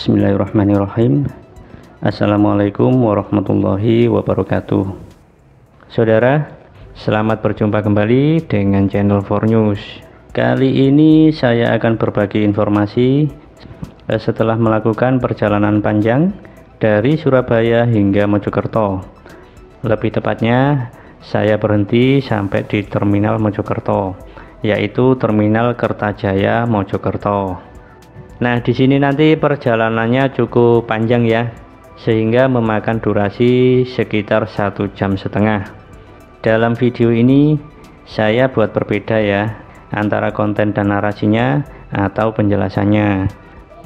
Bismillahirrahmanirrahim. Assalamualaikum warahmatullahi wabarakatuh. Saudara, selamat berjumpa kembali dengan channel 4News. Kali ini saya akan berbagi informasi setelah melakukan perjalanan panjang dari Surabaya hingga Mojokerto. Lebih tepatnya, saya berhenti sampai di Terminal Mojokerto, yaitu Terminal Kertajaya Mojokerto. Nah, di sini nanti perjalanannya cukup panjang ya, sehingga memakan durasi sekitar 1,5 jam. Dalam video ini saya buat berbeda ya, antara konten dan narasinya atau penjelasannya.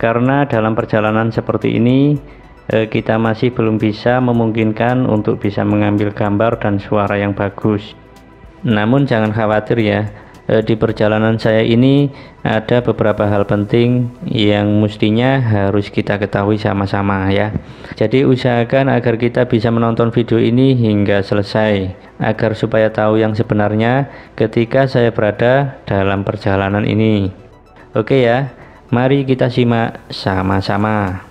Karena dalam perjalanan seperti ini kita masih belum bisa memungkinkan untuk bisa mengambil gambar dan suara yang bagus. Namun jangan khawatir ya, di perjalanan saya ini ada beberapa hal penting yang mestinya harus kita ketahui sama-sama ya. Jadi usahakan agar kita bisa menonton video ini hingga selesai, agar supaya tahu yang sebenarnya ketika saya berada dalam perjalanan ini. Oke ya, mari kita simak sama-sama.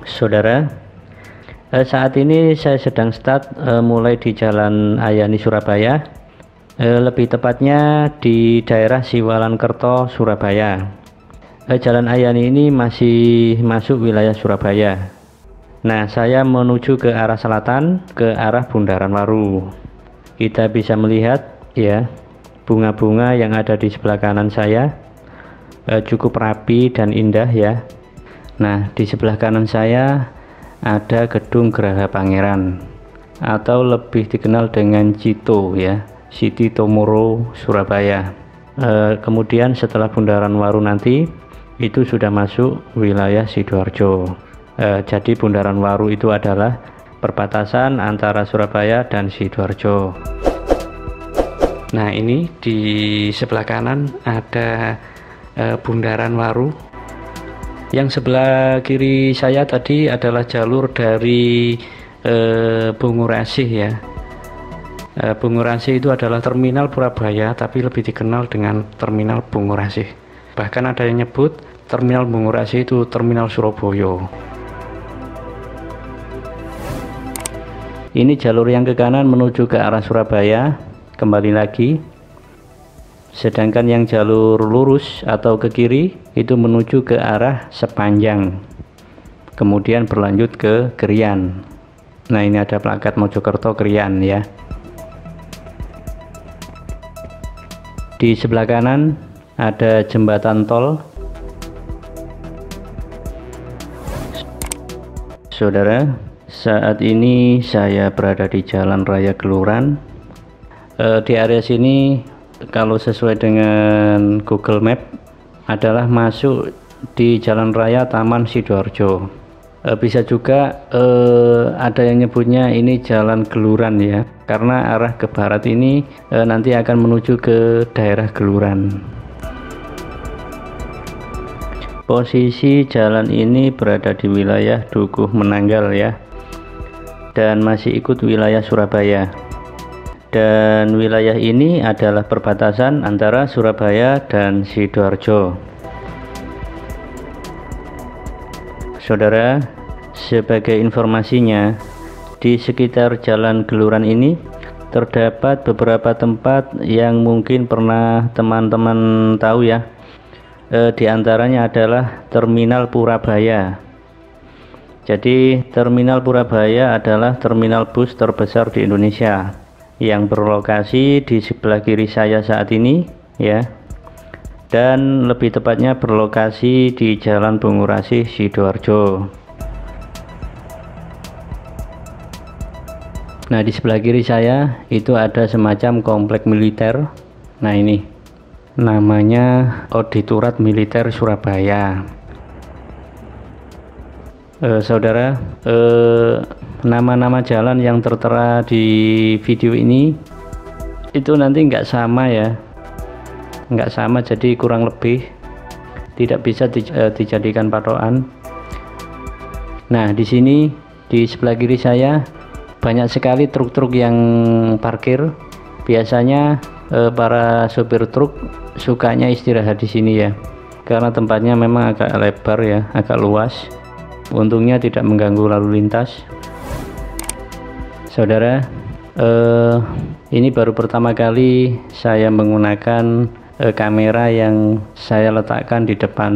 Saudara, saat ini saya sedang start mulai di Jalan Ayani Surabaya, lebih tepatnya di daerah Siwalan-Kerto, Surabaya. Jalan Ayani ini masih masuk wilayah Surabaya. Nah, saya menuju ke arah selatan, ke arah Bundaran Waru. Kita bisa melihat ya, bunga-bunga yang ada di sebelah kanan saya cukup rapi dan indah ya. Nah, di sebelah kanan saya ada gedung Geraha Pangeran, atau lebih dikenal dengan Cito ya, City Tomorrow Surabaya. Kemudian setelah Bundaran Waru nanti itu sudah masuk wilayah Sidoarjo. Jadi Bundaran Waru itu adalah perbatasan antara Surabaya dan Sidoarjo. Nah, ini di sebelah kanan ada Bundaran Waru. Yang sebelah kiri saya tadi adalah jalur dari Bungurasih ya. Bungurasih itu adalah terminal Purabaya, tapi lebih dikenal dengan terminal Bungurasih. Bahkan ada yang nyebut terminal Bungurasih itu terminal Surabaya. Ini jalur yang ke kanan menuju ke arah Surabaya, kembali lagi. Sedangkan yang jalur lurus atau ke kiri itu menuju ke arah Sepanjang, kemudian berlanjut ke Krian. Nah, ini ada plakat Mojokerto Krian ya. Di sebelah kanan ada jembatan tol. Saudara, saat ini saya berada di Jalan Raya Geluran. Di area sini kalau sesuai dengan Google Map adalah masuk di Jalan Raya Taman Sidoarjo. Bisa juga ada yang nyebutnya ini Jalan Geluran ya, karena arah ke barat ini nanti akan menuju ke daerah Geluran. Posisi jalan ini berada di wilayah Dukuh Menanggal ya, dan masih ikut wilayah Surabaya. Dan wilayah ini adalah perbatasan antara Surabaya dan Sidoarjo. Saudara, sebagai informasinya, di sekitar Jalan Geluran ini terdapat beberapa tempat yang mungkin pernah teman-teman tahu ya. Di antaranya adalah Terminal Purabaya. Jadi Terminal Purabaya adalah terminal bus terbesar di Indonesia yang berlokasi di sebelah kiri saya saat ini ya, dan lebih tepatnya berlokasi di Jalan Bungurasih Sidoarjo. Nah, di sebelah kiri saya itu ada semacam komplek militer. Nah, ini namanya Auditorat Militer Surabaya. Saudara, nama-nama jalan yang tertera di video ini itu nanti nggak sama ya, nggak sama, jadi kurang lebih tidak bisa dijadikan patokan. Nah, di sini di sebelah kiri saya banyak sekali truk-truk yang parkir. Biasanya para sopir truk sukanya istirahat di sini ya, karena tempatnya memang agak lebar ya, agak luas. Untungnya tidak mengganggu lalu lintas. Saudara, ini baru pertama kali saya menggunakan kamera yang saya letakkan di depan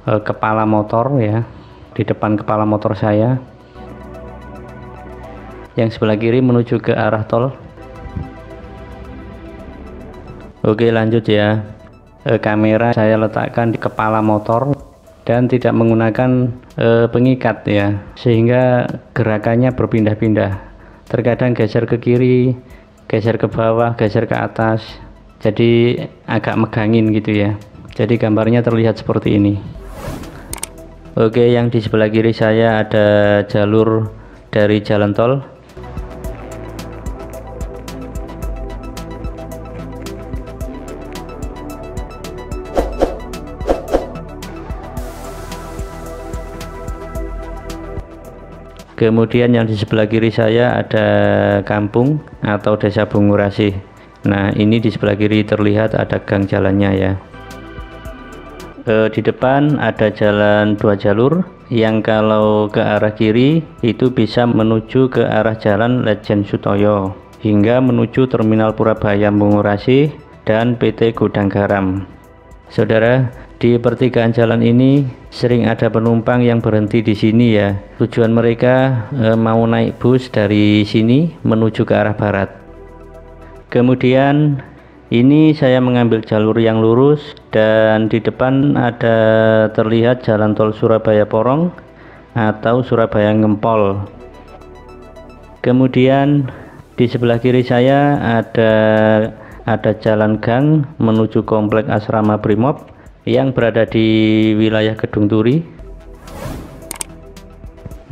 kepala motor ya, di depan kepala motor saya yang sebelah kiri menuju ke arah tol. Oke, lanjut ya. Kamera saya letakkan di kepala motor dan tidak menggunakan pengikat ya, sehingga gerakannya berpindah-pindah, terkadang geser ke kiri, geser ke bawah, geser ke atas, jadi agak megangin gitu ya. Jadi gambarnya terlihat seperti ini. Oke, yang di sebelah kiri saya ada jalur dari jalan tol. Kemudian yang di sebelah kiri saya ada kampung atau desa Bungurasih. Nah, ini di sebelah kiri terlihat ada gang jalannya ya. Di depan ada jalan 2 jalur yang kalau ke arah kiri itu bisa menuju ke arah jalan Lejen Sutoyo hingga menuju Terminal Purabaya Bungurasih dan PT Gudang Garam. Saudara, di pertigaan jalan ini sering ada penumpang yang berhenti di sini ya. Tujuan mereka mau naik bus dari sini menuju ke arah barat. Kemudian ini saya mengambil jalur yang lurus dan di depan ada terlihat jalan tol Surabaya Porong atau Surabaya Ngempol. Kemudian di sebelah kiri saya ada jalan gang menuju komplek asrama Brimob yang berada di wilayah Kedung Turi.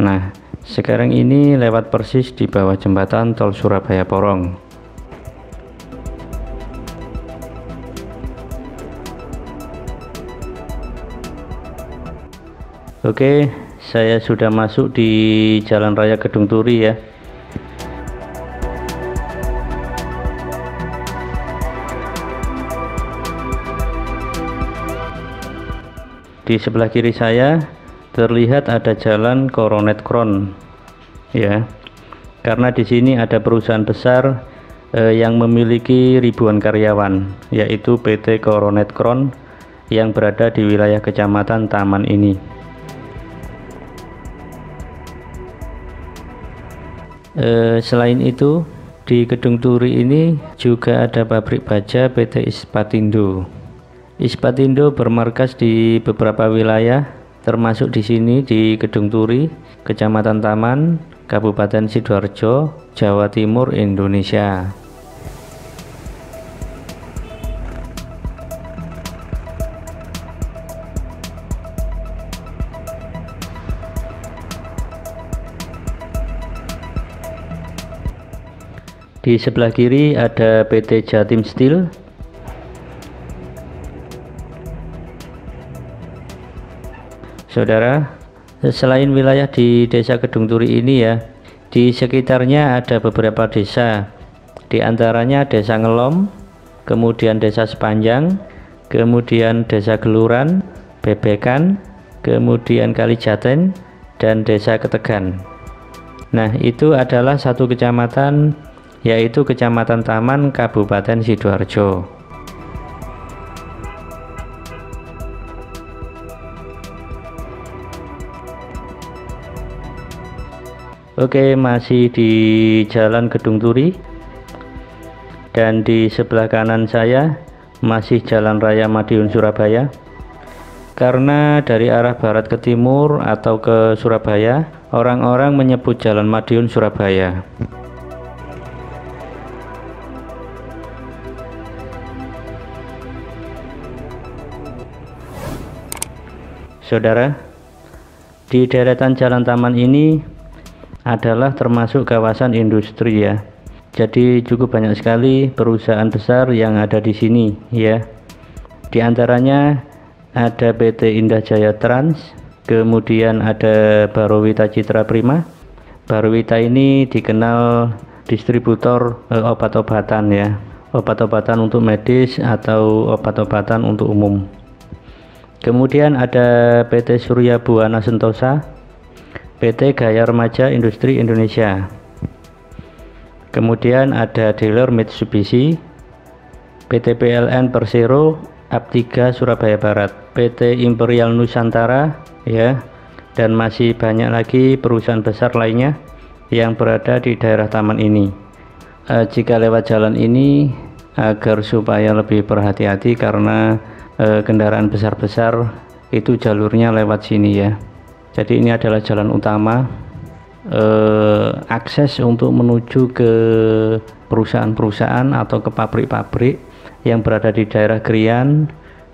Nah, sekarang ini lewat persis di bawah jembatan tol Surabaya Porong. Oke, saya sudah masuk di Jalan Raya Kedung Turi ya. Di sebelah kiri saya terlihat ada jalan Coronet Crown ya, karena di sini ada perusahaan besar yang memiliki ribuan karyawan, yaitu PT Coronet Crown yang berada di wilayah Kecamatan Taman ini. Selain itu di Kedung Turi ini juga ada pabrik baja PT Ispatindo. Ispatindo bermarkas di beberapa wilayah, termasuk di sini di Kedung Turi, Kecamatan Taman, Kabupaten Sidoarjo, Jawa Timur, Indonesia. Di sebelah kiri ada PT Jatim Steel. Saudara, selain wilayah di desa Kedung Turi ini ya, di sekitarnya ada beberapa desa, di antaranya desa Ngelom, kemudian desa Sepanjang, kemudian desa Geluran, Bebekan, kemudian Kalijaten, dan desa Ketegan. Nah, itu adalah satu kecamatan, yaitu Kecamatan Taman, Kabupaten Sidoarjo. Oke, masih di Jalan Kedung Turi, dan di sebelah kanan saya masih Jalan Raya Madiun Surabaya. Karena dari arah barat ke timur atau ke Surabaya, orang-orang menyebut Jalan Madiun Surabaya. Saudara, di deretan jalan taman ini adalah termasuk kawasan industri ya. Jadi cukup banyak sekali perusahaan besar yang ada di sini ya. Di antaranya ada PT Indah Jaya Trans, kemudian ada Barowita Citra Prima. Barowita ini dikenal distributor obat-obatan ya, obat-obatan untuk medis atau obat-obatan untuk umum. Kemudian ada PT Surya Buana Sentosa, PT Gaya Remaja Industri Indonesia. Kemudian ada dealer Mitsubishi, PT PLN Persero, Aptiga Surabaya Barat, PT Imperial Nusantara, ya, dan masih banyak lagi perusahaan besar lainnya yang berada di daerah taman ini. Jika lewat jalan ini, agar supaya lebih berhati-hati karena kendaraan besar-besar itu jalurnya lewat sini ya. Jadi ini adalah jalan utama, akses untuk menuju ke perusahaan-perusahaan atau ke pabrik-pabrik yang berada di daerah Krian,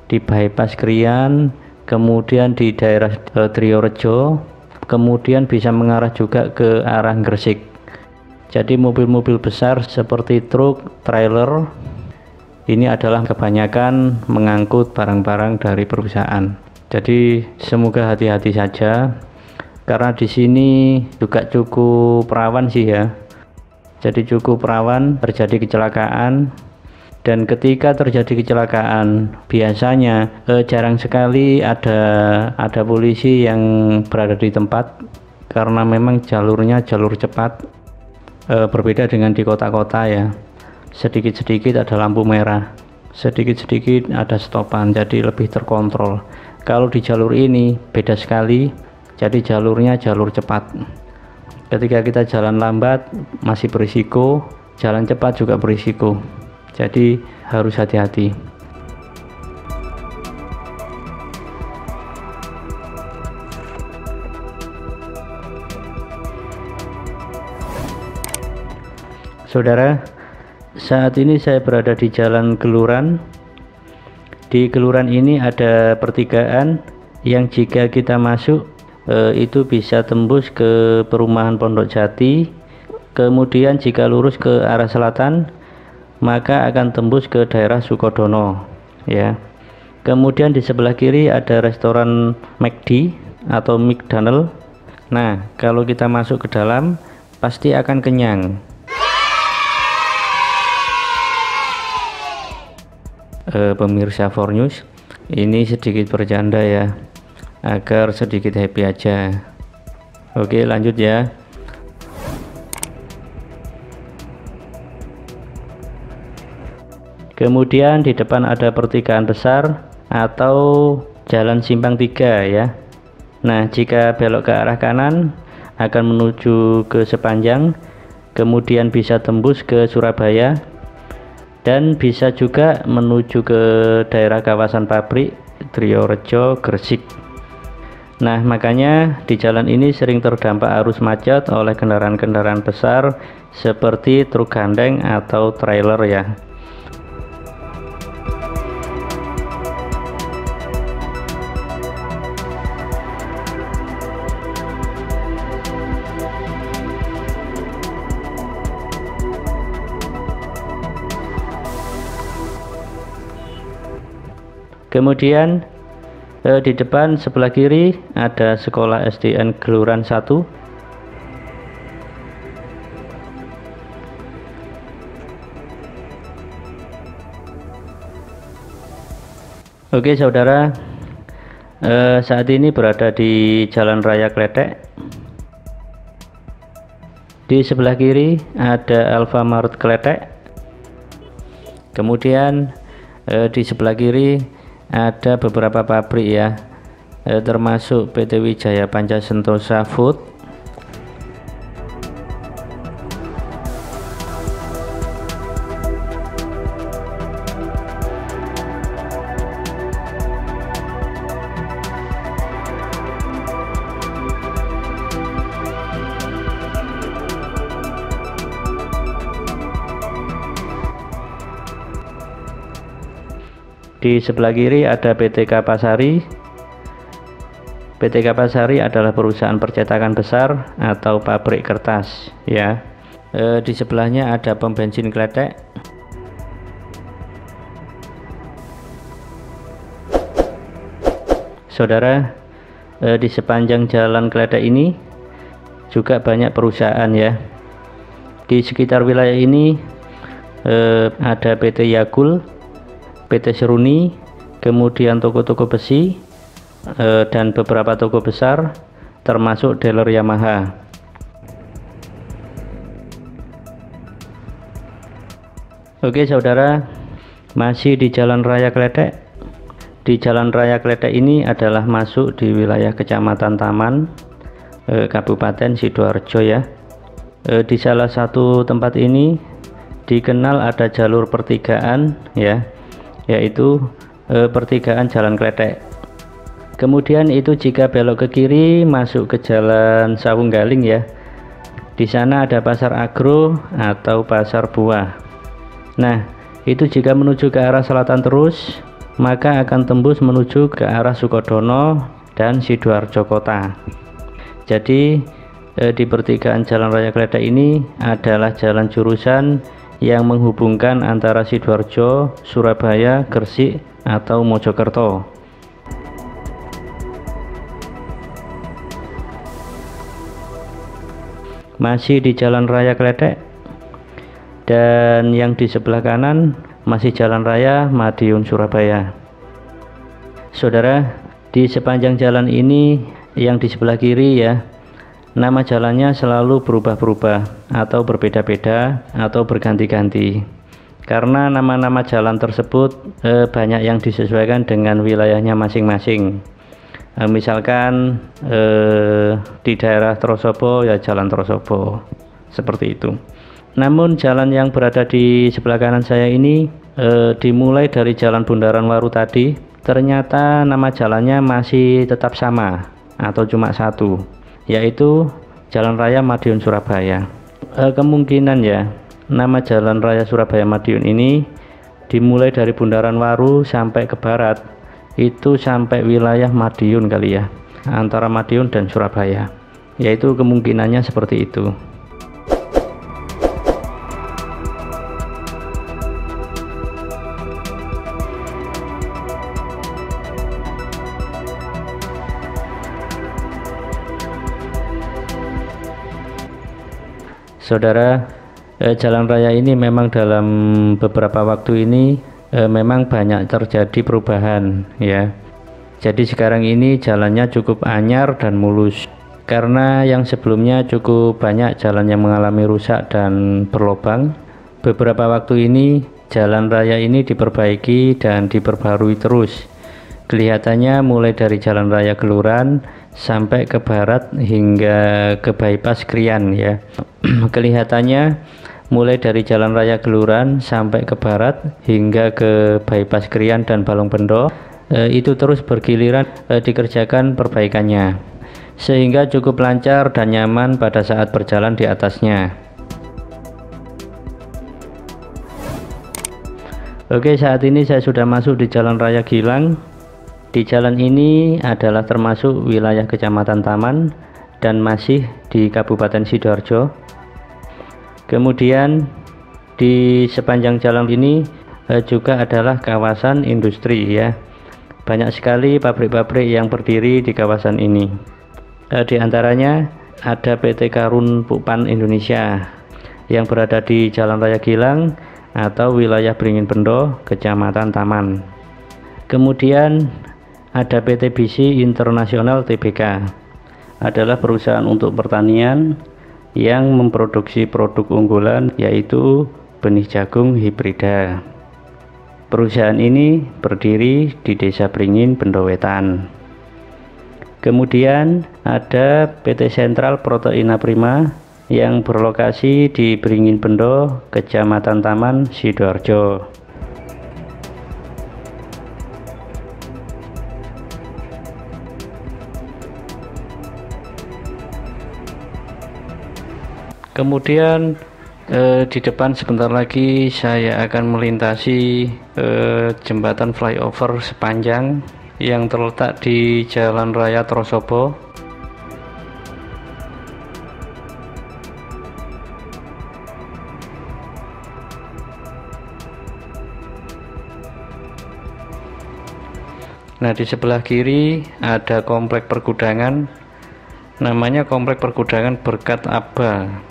di bypass Krian, kemudian di daerah Triorejo, kemudian bisa mengarah juga ke arah Gresik. Jadi mobil-mobil besar seperti truk, trailer ini adalah kebanyakan mengangkut barang-barang dari perusahaan. Jadi semoga hati-hati saja, karena di sini juga cukup rawan sih ya. Jadi cukup rawan terjadi kecelakaan, dan ketika terjadi kecelakaan biasanya jarang sekali ada polisi yang berada di tempat, karena memang jalurnya jalur cepat, berbeda dengan di kota-kota ya. Sedikit-sedikit ada lampu merah, sedikit-sedikit ada stopan, jadi lebih terkontrol. Kalau di jalur ini beda sekali, jadi jalurnya jalur cepat. Ketika kita jalan lambat masih berisiko, jalan cepat juga berisiko, jadi harus hati-hati. Saudara, saat ini saya berada di Jalan Geluran. Di Geluran ini ada pertigaan yang jika kita masuk itu bisa tembus ke perumahan Pondok Jati. Kemudian jika lurus ke arah selatan maka akan tembus ke daerah Sukodono ya. Kemudian di sebelah kiri ada restoran McD atau McDonald. Nah, kalau kita masuk ke dalam pasti akan kenyang. Pemirsa For News, ini sedikit bercanda ya, agar sedikit happy aja. Oke, lanjut ya. Kemudian di depan ada pertigaan besar atau jalan simpang 3 ya. Nah, jika belok ke arah kanan akan menuju ke Sepanjang, kemudian bisa tembus ke Surabaya, dan bisa juga menuju ke daerah kawasan pabrik Triorejo, Gresik. Nah, makanya di jalan ini sering terdampak arus macet oleh kendaraan-kendaraan besar seperti truk gandeng atau trailer ya. Kemudian di depan sebelah kiri ada sekolah SDN Geluran 1. Oke saudara, saat ini berada di Jalan Raya Kletek. Di sebelah kiri ada Alfamart Kletek. Kemudian di sebelah kiri ada beberapa pabrik ya, termasuk PT Wijaya Panca Sentosa Food. Di sebelah kiri ada PT Kapasari. PT Kapasari adalah perusahaan percetakan besar atau pabrik kertas ya. Di sebelahnya ada pom bensin Kletek. Saudara, di sepanjang jalan Kletek ini juga banyak perusahaan ya. Di sekitar wilayah ini ada PT Yakul, PT Seruni, kemudian toko-toko besi, dan beberapa toko besar termasuk dealer Yamaha. Oke saudara, masih di Jalan Raya Kletek. Di Jalan Raya Kletek ini adalah masuk di wilayah Kecamatan Taman, Kabupaten Sidoarjo ya. Di salah satu tempat ini dikenal ada jalur pertigaan ya, yaitu pertigaan Jalan Kletek. Kemudian itu jika belok ke kiri masuk ke Jalan Sawunggaling ya. Di sana ada pasar agro atau pasar buah. Nah, itu jika menuju ke arah selatan terus, maka akan tembus menuju ke arah Sukodono dan Sidoarjo Kota. Jadi di pertigaan Jalan Raya Kletek ini adalah jalan jurusan yang menghubungkan antara Sidoarjo, Surabaya, Gresik atau Mojokerto. Masih di Jalan Raya Kletek, dan yang di sebelah kanan masih Jalan Raya Madiun Surabaya. Saudara, di sepanjang jalan ini yang di sebelah kiri ya, nama jalannya selalu berubah-ubah atau berbeda-beda atau berganti-ganti, karena nama-nama jalan tersebut banyak yang disesuaikan dengan wilayahnya masing-masing. Misalkan di daerah Trosobo ya Jalan Trosobo, seperti itu. Namun jalan yang berada di sebelah kanan saya ini dimulai dari Jalan Bundaran Waru tadi, ternyata nama jalannya masih tetap sama atau cuma satu, yaitu Jalan Raya Madiun Surabaya. Kemungkinan ya nama Jalan Raya Surabaya Madiun ini dimulai dari Bundaran Waru sampai ke barat, itu sampai wilayah Madiun kali ya, antara Madiun dan Surabaya, yaitu kemungkinannya seperti itu. Saudara, jalan raya ini memang dalam beberapa waktu ini memang banyak terjadi perubahan ya. Jadi sekarang ini jalannya cukup anyar dan mulus, karena yang sebelumnya cukup banyak jalan yang mengalami rusak dan berlobang. Beberapa waktu ini jalan raya ini diperbaiki dan diperbarui terus. Kelihatannya mulai dari Jalan Raya Geluran sampai ke barat hingga ke bypass Krian ya. Kelihatannya mulai dari Jalan Raya Geluran sampai ke barat hingga ke bypass Krian dan Balongbendo, itu terus bergiliran dikerjakan perbaikannya, sehingga cukup lancar dan nyaman pada saat berjalan di atasnya. Oke, saat ini saya sudah masuk di Jalan Raya Gilang. Di jalan ini adalah termasuk wilayah Kecamatan Taman dan masih di Kabupaten Sidoarjo. Kemudian di sepanjang jalan ini juga adalah kawasan industri ya. Banyak sekali pabrik-pabrik yang berdiri di kawasan ini. Di antaranya ada PT Karun Pukpan Indonesia yang berada di Jalan Raya Gilang atau wilayah Beringin Bendo, Kecamatan Taman. Kemudian ada PT Bisi Internasional Tbk, adalah perusahaan untuk pertanian yang memproduksi produk unggulan yaitu benih jagung hibrida. Perusahaan ini berdiri di Desa Beringin Bendo Wetan. Kemudian ada PT Sentral Proteina Prima yang berlokasi di Beringin Bendo, Kecamatan Taman, Sidoarjo. Kemudian di depan sebentar lagi saya akan melintasi jembatan flyover sepanjang yang terletak di Jalan Raya Trosobo. Nah, di sebelah kiri ada komplek pergudangan, namanya komplek pergudangan Berkat Aba.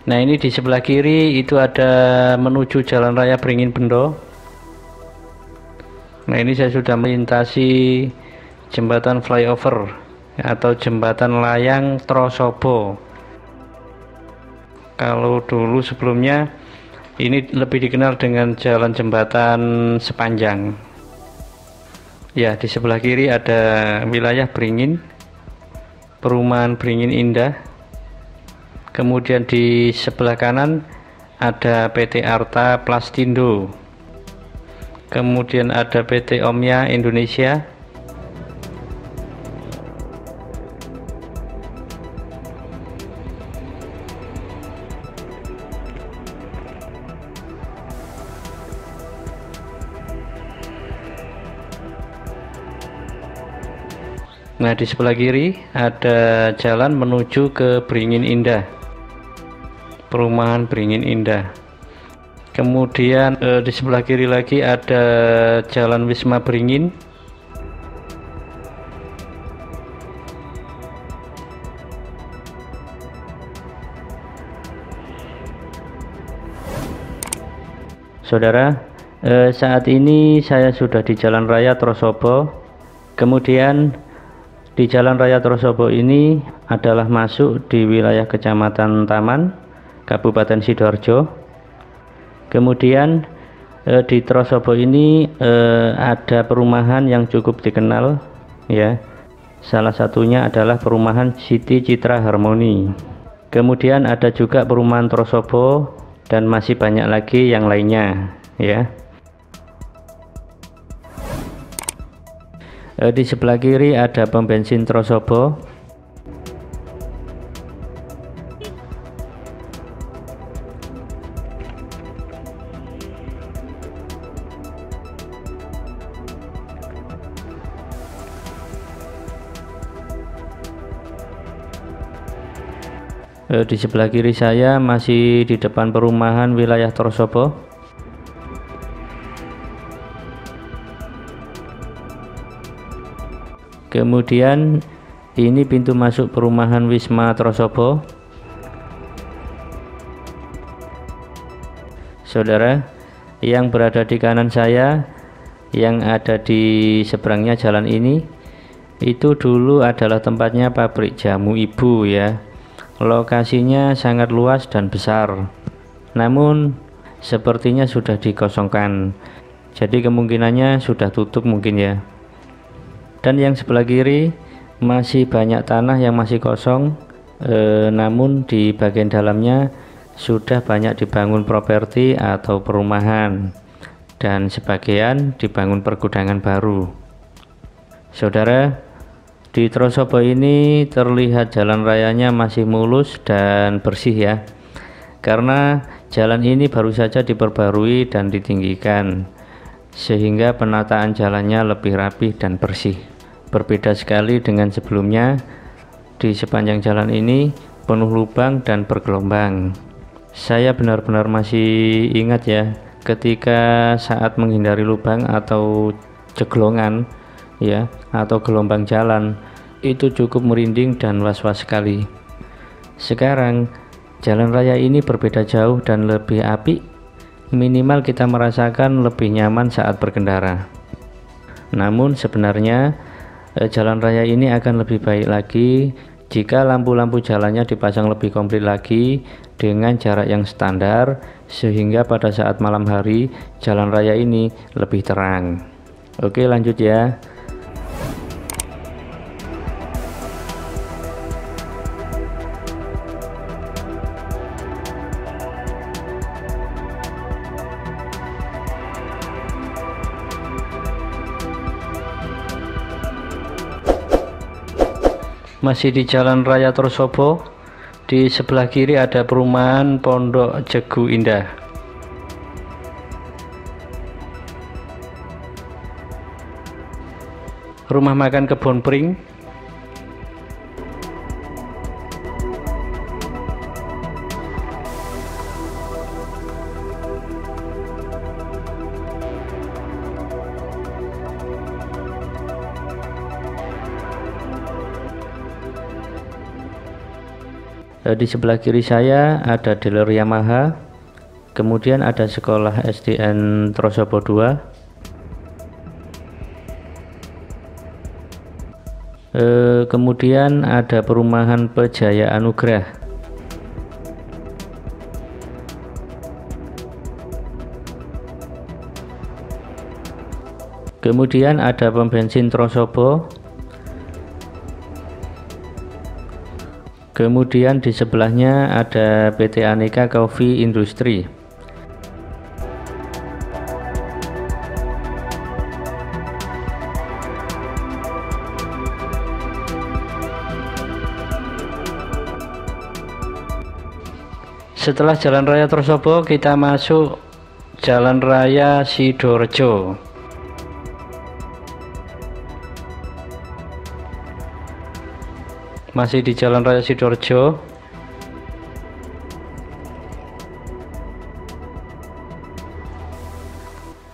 Nah, ini di sebelah kiri itu ada menuju Jalan Raya Beringin Bendo. Nah, ini saya sudah melintasi jembatan flyover atau jembatan layang Trosobo. Kalau dulu sebelumnya ini lebih dikenal dengan jalan jembatan sepanjang. Ya, di sebelah kiri ada wilayah Beringin, perumahan Beringin Indah. Kemudian di sebelah kanan ada PT Arta Plastindo. Kemudian ada PT Omya Indonesia. Nah, di sebelah kiri ada jalan menuju ke Beringin Indah, perumahan Beringin Indah. Kemudian di sebelah kiri lagi ada jalan Wisma Beringin. Saudara, saat ini saya sudah di Jalan Raya Trosobo. Kemudian di Jalan Raya Trosobo ini adalah masuk di wilayah Kecamatan Taman, Kabupaten Sidoarjo. Kemudian di Trosobo ini ada perumahan yang cukup dikenal, ya. Salah satunya adalah perumahan Siti Citra Harmoni. Kemudian ada juga perumahan Trosobo dan masih banyak lagi yang lainnya, ya. Di sebelah kiri ada pom bensin Trosobo. Di sebelah kiri saya masih di depan perumahan wilayah Trosobo. Kemudian ini pintu masuk perumahan Wisma Trosobo. Saudara, yang berada di kanan saya, yang ada di seberangnya jalan ini, itu dulu adalah tempatnya pabrik jamu ibu, ya. Lokasinya sangat luas dan besar, namun sepertinya sudah dikosongkan, jadi kemungkinannya sudah tutup mungkin, ya. Dan yang sebelah kiri masih banyak tanah yang masih kosong, namun di bagian dalamnya sudah banyak dibangun properti atau perumahan, dan sebagian dibangun pergudangan baru. Saudara, di Trosobo ini terlihat jalan rayanya masih mulus dan bersih, ya, karena jalan ini baru saja diperbarui dan ditinggikan, sehingga penataan jalannya lebih rapih dan bersih. Berbeda sekali dengan sebelumnya. Di sepanjang jalan ini penuh lubang dan bergelombang. Saya benar-benar masih ingat, ya, ketika saat menghindari lubang atau ceglongan, ya, atau gelombang jalan, itu cukup merinding dan was-was sekali. Sekarang jalan raya ini berbeda jauh dan lebih apik. Minimal kita merasakan lebih nyaman saat berkendara. Namun sebenarnya jalan raya ini akan lebih baik lagi jika lampu-lampu jalannya dipasang lebih komplit lagi dengan jarak yang standar, sehingga pada saat malam hari jalan raya ini lebih terang. Oke, lanjut ya. Masih di Jalan Raya Trosobo, di sebelah kiri ada perumahan Pondok Jegu Indah. Rumah makan Kebon Pring. Di sebelah kiri saya ada dealer Yamaha, kemudian ada sekolah SDN Trosobo 2. Kemudian ada perumahan Pejaya Anugrah. Kemudian ada pom bensin Trosobo. Kemudian di sebelahnya ada PT Aneka Coffee Industry. Setelah Jalan Raya Trosobo, kita masuk Jalan Raya Sidorejo. Masih di Jalan Raya Sidorejo.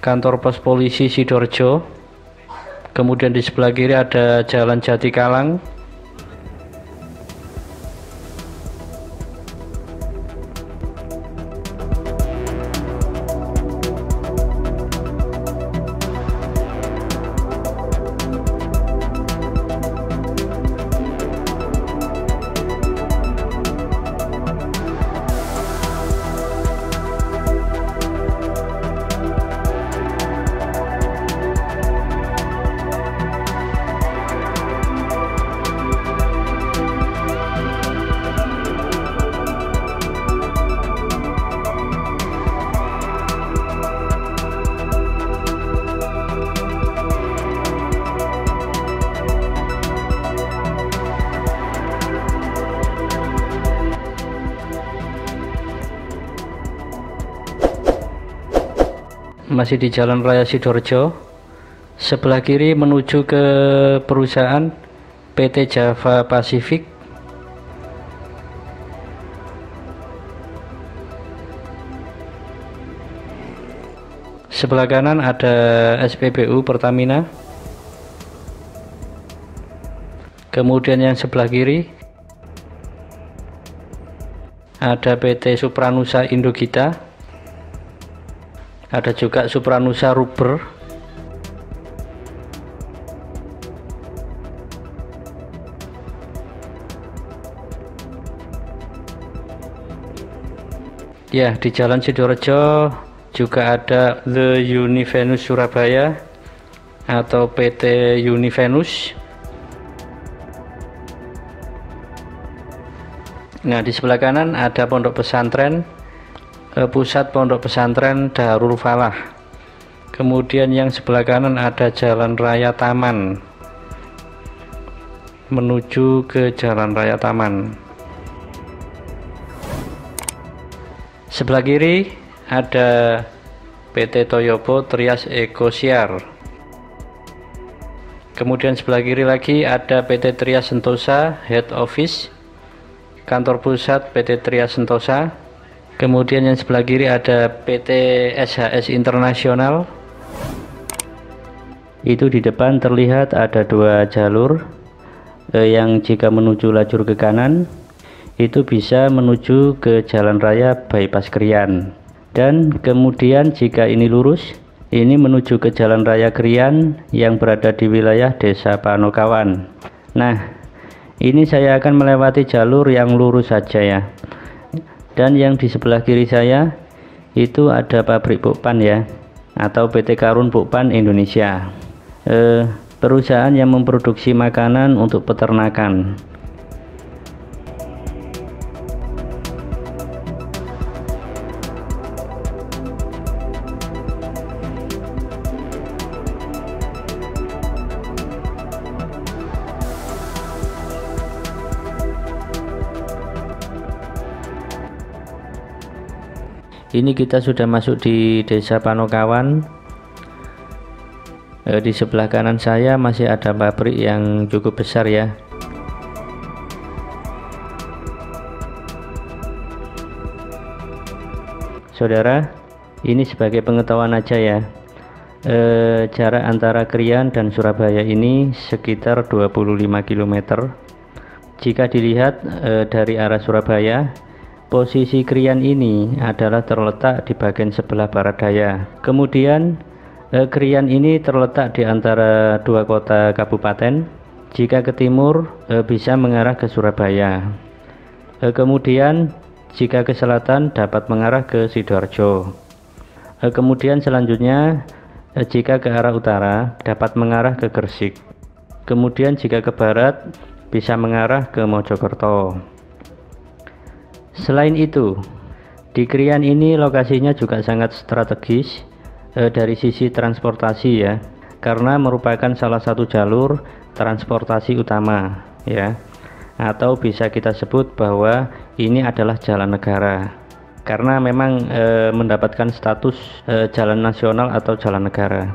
Kantor pos polisi Sidorejo. Kemudian di sebelah kiri ada Jalan Jatikalang. Masih di Jalan Raya Sidorejo. Sebelah kiri menuju ke perusahaan PT Java Pacific. Sebelah kanan ada SPBU Pertamina. Kemudian yang sebelah kiri ada PT Supranusa Indogita. Ada juga Supranusa Rubber. Ya, di Jalan Sidorejo juga ada The Univenus Surabaya atau PT Univenus. Nah, di sebelah kanan ada pondok pesantren, pusat pondok pesantren Darul Falah. Kemudian yang sebelah kanan ada Jalan Raya Taman menuju ke Jalan Raya Taman. Sebelah kiri ada PT Toyobo Trias Ekosiar. Kemudian sebelah kiri lagi ada PT Trias Sentosa Head Office, kantor pusat PT Trias Sentosa. Kemudian yang sebelah kiri ada PT SHS Internasional. Itu di depan terlihat ada dua jalur, yang jika menuju lajur ke kanan itu bisa menuju ke Jalan Raya Bypass Krian, dan kemudian jika ini lurus ini menuju ke Jalan Raya Krian yang berada di wilayah Desa Panokawan. Nah, ini saya akan melewati jalur yang lurus saja ya. Dan yang di sebelah kiri saya itu ada pabrik Pukpan ya, atau PT Karun Pukpan Indonesia, perusahaan yang memproduksi makanan untuk peternakan. Ini kita sudah masuk di Desa Panokawan. Di sebelah kanan saya masih ada pabrik yang cukup besar ya. Saudara, ini sebagai pengetahuan aja ya. Jarak antara Krian dan Surabaya ini sekitar 25 km. Jika dilihat dari arah Surabaya, posisi Krian ini adalah terletak di bagian sebelah barat daya. Kemudian Krian ini terletak di antara dua kota kabupaten, Jika ke timur bisa mengarah ke Surabaya. Kemudian jika ke selatan dapat mengarah ke Sidoarjo. Kemudian selanjutnya jika ke arah utara dapat mengarah ke Gresik. Kemudian jika ke barat bisa mengarah ke Mojokerto. Selain itu, di Krian ini lokasinya juga sangat strategis dari sisi transportasi ya, karena merupakan salah satu jalur transportasi utama ya, atau bisa kita sebut bahwa ini adalah jalan negara karena memang mendapatkan status jalan nasional atau jalan negara.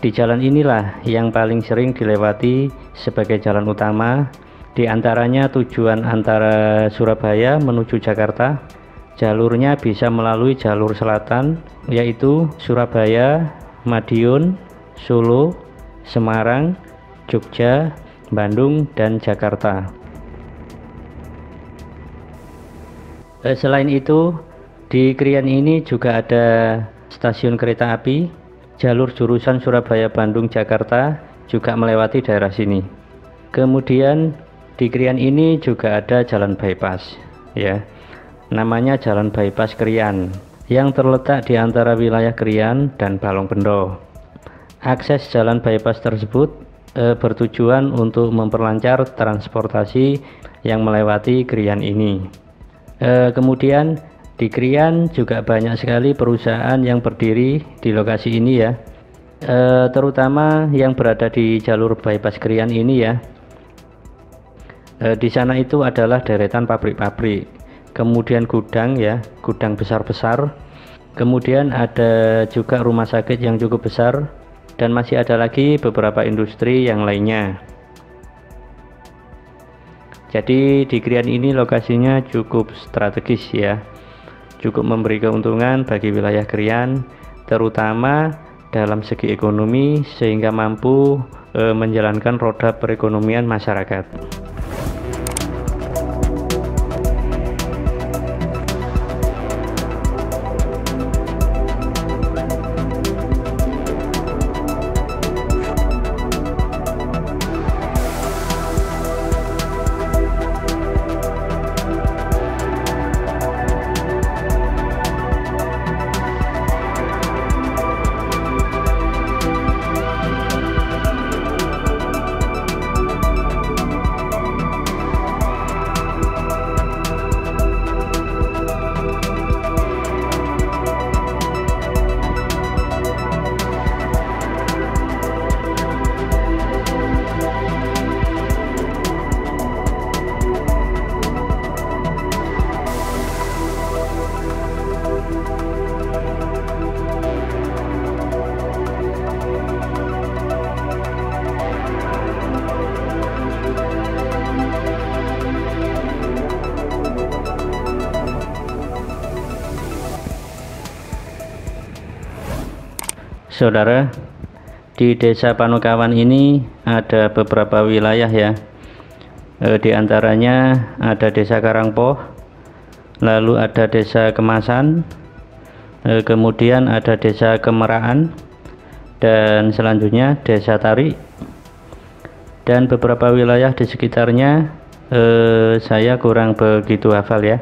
Di jalan inilah yang paling sering dilewati sebagai jalan utama. Di antaranya tujuan antara Surabaya menuju Jakarta, jalurnya bisa melalui jalur selatan, yaitu Surabaya, Madiun, Solo, Semarang, Jogja, Bandung, dan Jakarta. Selain itu, di Krian ini juga ada stasiun kereta api. Jalur jurusan Surabaya, Bandung, Jakarta juga melewati daerah sini. Kemudian di Krian ini juga ada jalan bypass ya, namanya jalan bypass Krian yang terletak di antara wilayah Krian dan Balongbendo. Akses jalan bypass tersebut bertujuan untuk memperlancar transportasi yang melewati Krian ini. Kemudian di Krian juga banyak sekali perusahaan yang berdiri di lokasi ini ya, terutama yang berada di jalur bypass Krian ini ya. Di sana itu adalah deretan pabrik-pabrik, kemudian gudang ya, gudang besar-besar, kemudian ada juga rumah sakit yang cukup besar, dan masih ada lagi beberapa industri yang lainnya. Jadi di Krian ini lokasinya cukup strategis ya, cukup memberi keuntungan bagi wilayah Krian, terutama dalam segi ekonomi, sehingga mampu menjalankan roda perekonomian masyarakat. Saudara, di Desa Panokawan ini ada beberapa wilayah ya. Di antaranya ada Desa Karangpoh, lalu ada Desa Kemasan, kemudian ada Desa Kemeraan, dan selanjutnya Desa Tari, dan beberapa wilayah di sekitarnya saya kurang begitu hafal ya.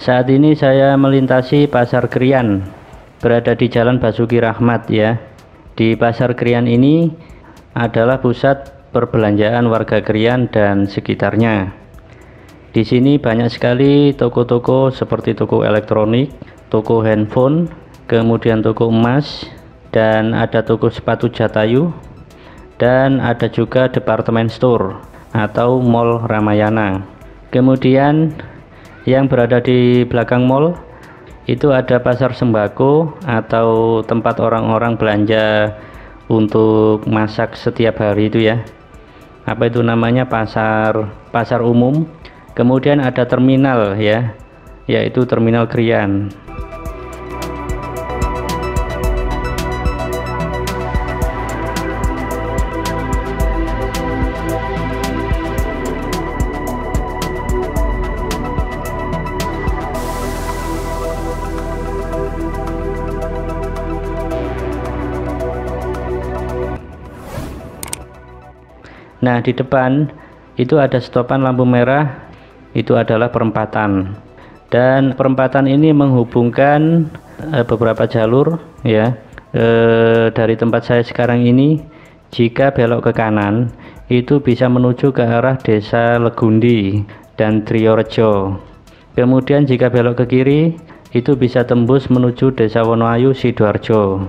Saat ini saya melintasi Pasar Krian, berada di Jalan Basuki Rahmat ya. Di Pasar Krian ini adalah pusat perbelanjaan warga Krian dan sekitarnya. Di sini banyak sekali toko-toko seperti toko elektronik, toko handphone, kemudian toko emas, dan ada toko sepatu Jatayu, dan ada juga departemen store atau mall Ramayana. Kemudian yang berada di belakang mall itu ada pasar sembako atau tempat orang-orang belanja untuk masak setiap hari itu ya. Apa itu namanya, pasar umum. Kemudian ada terminal ya, yaitu terminal Krian. Nah, di depan itu ada stopan lampu merah, itu adalah perempatan, dan perempatan ini menghubungkan beberapa jalur ya. Dari tempat saya sekarang ini, jika belok ke kanan itu bisa menuju ke arah Desa Legundi dan Triorejo. Kemudian jika belok ke kiri itu bisa tembus menuju Desa Wonoayu Sidoarjo.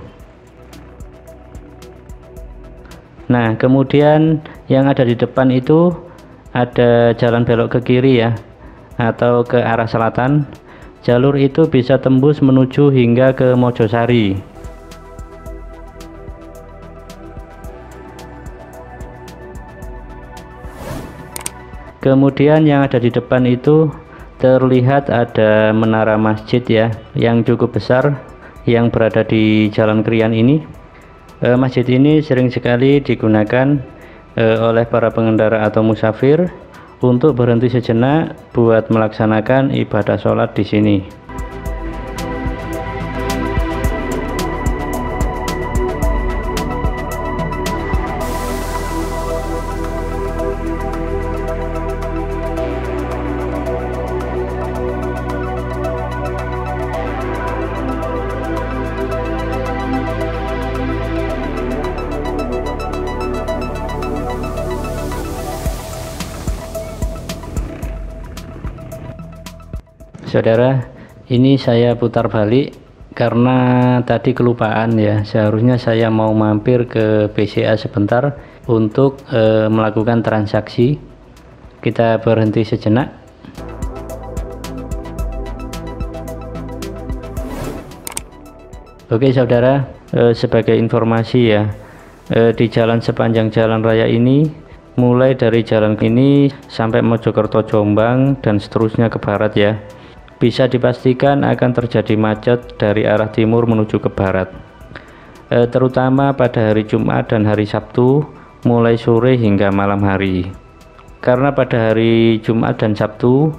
Nah, kemudian yang ada di depan itu ada jalan belok ke kiri ya, atau ke arah selatan. Jalur itu bisa tembus menuju hingga ke Mojosari. Kemudian yang ada di depan itu terlihat ada menara masjid ya, yang cukup besar yang berada di Jalan Krian ini. Masjid ini sering sekali digunakan oleh para pengendara atau musafir untuk berhenti sejenak buat melaksanakan ibadah sholat di sini. Saudara, ini saya putar balik karena tadi kelupaan ya. Seharusnya saya mau mampir ke BCA sebentar untuk melakukan transaksi. Kita berhenti sejenak. Oke saudara, sebagai informasi ya, di jalan sepanjang jalan raya ini, mulai dari jalan ini sampai Mojokerto Jombang dan seterusnya ke barat ya, bisa dipastikan akan terjadi macet dari arah timur menuju ke barat, terutama pada hari Jumat dan hari Sabtu mulai sore hingga malam hari. Karena pada hari Jumat dan Sabtu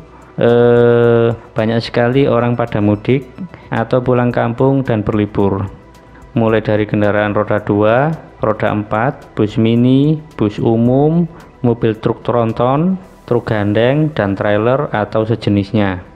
banyak sekali orang pada mudik atau pulang kampung dan berlibur, mulai dari kendaraan roda 2, roda 4, bus mini, bus umum, mobil truk tronton, truk gandeng, dan trailer atau sejenisnya.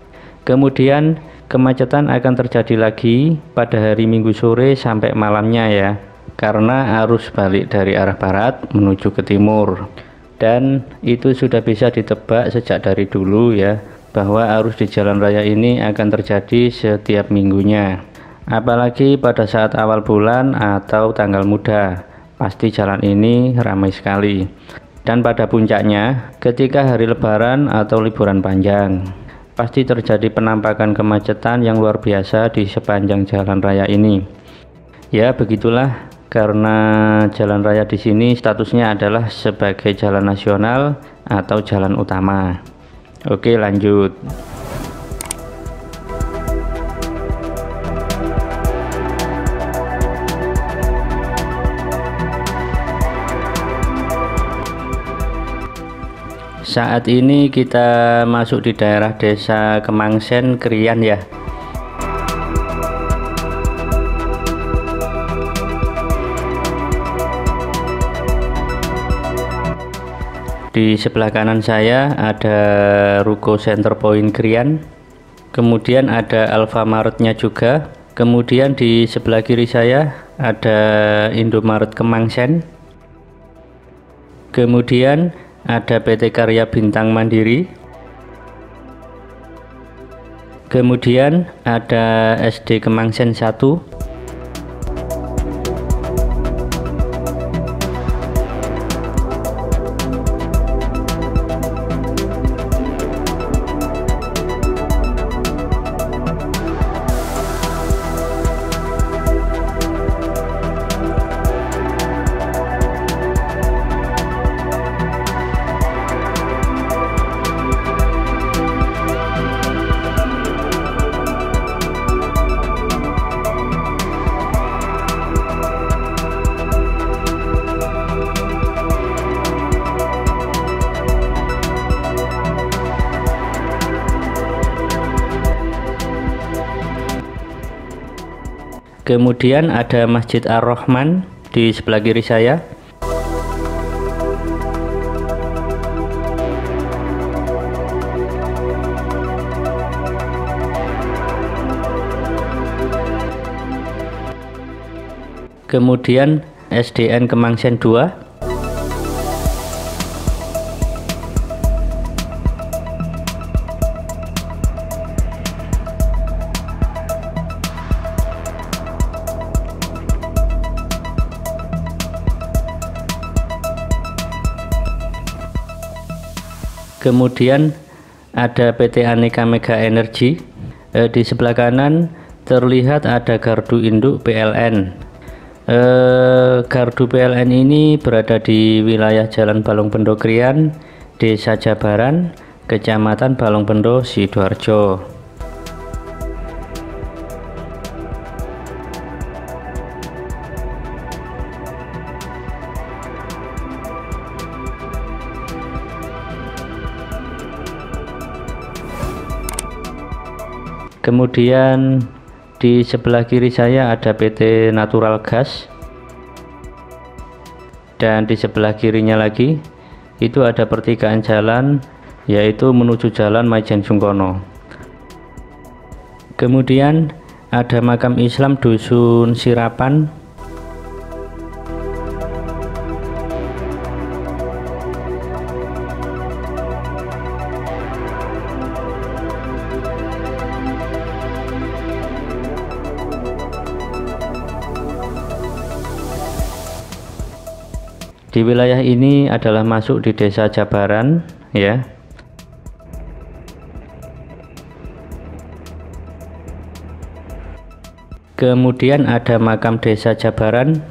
Kemudian kemacetan akan terjadi lagi pada hari Minggu sore sampai malamnya ya, karena arus balik dari arah barat menuju ke timur. Dan itu sudah bisa ditebak sejak dari dulu ya, bahwa arus di jalan raya ini akan terjadi setiap minggunya. Apalagi pada saat awal bulan atau tanggal muda, pasti jalan ini ramai sekali. Dan pada puncaknya ketika hari lebaran atau liburan panjang, pasti terjadi penampakan kemacetan yang luar biasa di sepanjang jalan raya ini. Ya begitulah, karena jalan raya di sini statusnya adalah sebagai jalan nasional atau jalan utama. Oke, lanjut. Saat ini kita masuk di daerah Desa Kemangsen, Krian ya. Di sebelah kanan saya ada Ruko Center Point Krian. kemudian ada Alfamaretnya juga, kemudian di sebelah kiri saya ada Indomaret Kemangsen, kemudian ada PT Karya Bintang Mandiri, kemudian ada SD Kemangsen 1, kemudian ada Masjid Ar-Rahman di sebelah kiri saya, kemudian SDN Kemangsen 2, kemudian ada PT Aneka Mega Energi. Di sebelah kanan terlihat ada gardu induk PLN. Gardu PLN ini berada di wilayah Jalan Balongbendo Krian, Desa Jabaran, Kecamatan Balongbendo, Sidoarjo. Kemudian di sebelah kiri saya ada PT Natural Gas, dan di sebelah kirinya lagi itu ada pertigaan jalan, yaitu menuju Jalan Maijen Sungkono. Kemudian ada makam Islam Dusun Sirapan, di wilayah ini adalah masuk di Desa Jabaran ya. Kemudian ada makam Desa Jabaran,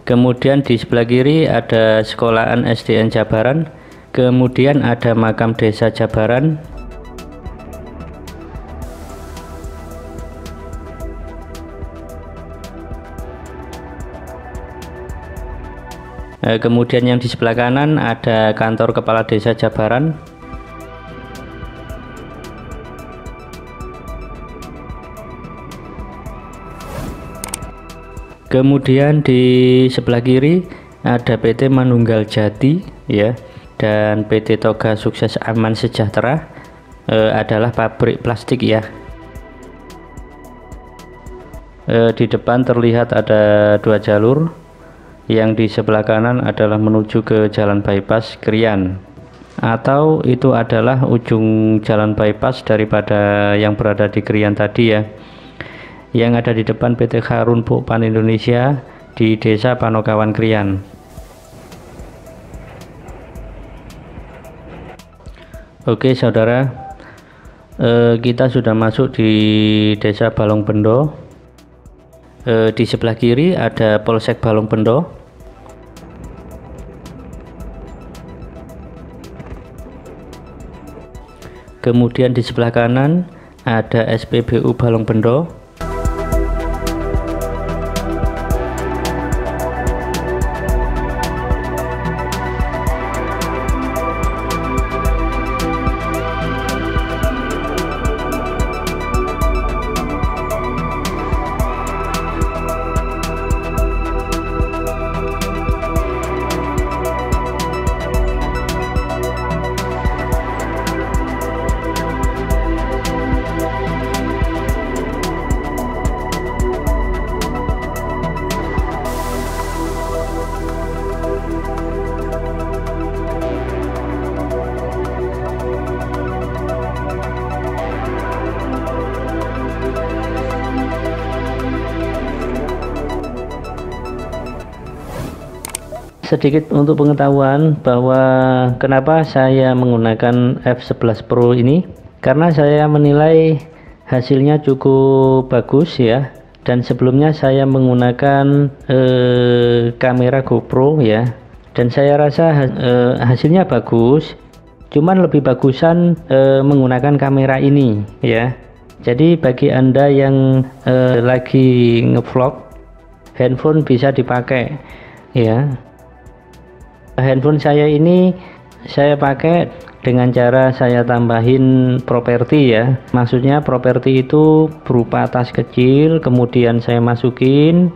kemudian di sebelah kiri ada sekolahan SDN Jabaran, kemudian ada makam Desa Jabaran, kemudian yang di sebelah kanan ada kantor Kepala Desa Jabaran, kemudian di sebelah kiri ada PT Manunggal Jati ya, dan PT Toga Sukses Aman Sejahtera adalah pabrik plastik ya. Di depan terlihat ada 2 jalur. Yang di sebelah kanan adalah menuju ke Jalan Bypass Krian, atau itu adalah ujung jalan bypass daripada yang berada di Krian tadi ya. Yang ada di depan PT Harun Pukpan Indonesia di Desa Panokawan Krian. Oke saudara, kita sudah masuk di Desa Balongbendo. Di sebelah kiri ada Polsek Balongbendo. Kemudian di sebelah kanan ada SPBU Balongbendo. sedikit untuk pengetahuan bahwa kenapa saya menggunakan F11 Pro ini, karena saya menilai hasilnya cukup bagus ya. Dan sebelumnya saya menggunakan kamera GoPro ya, dan saya rasa hasilnya bagus, cuman lebih bagusan menggunakan kamera ini ya. Jadi bagi Anda yang lagi ngevlog, handphone bisa dipakai ya. Handphone saya ini saya pakai dengan cara saya tambahin properti ya. Maksudnya properti itu berupa tas kecil, kemudian saya masukin.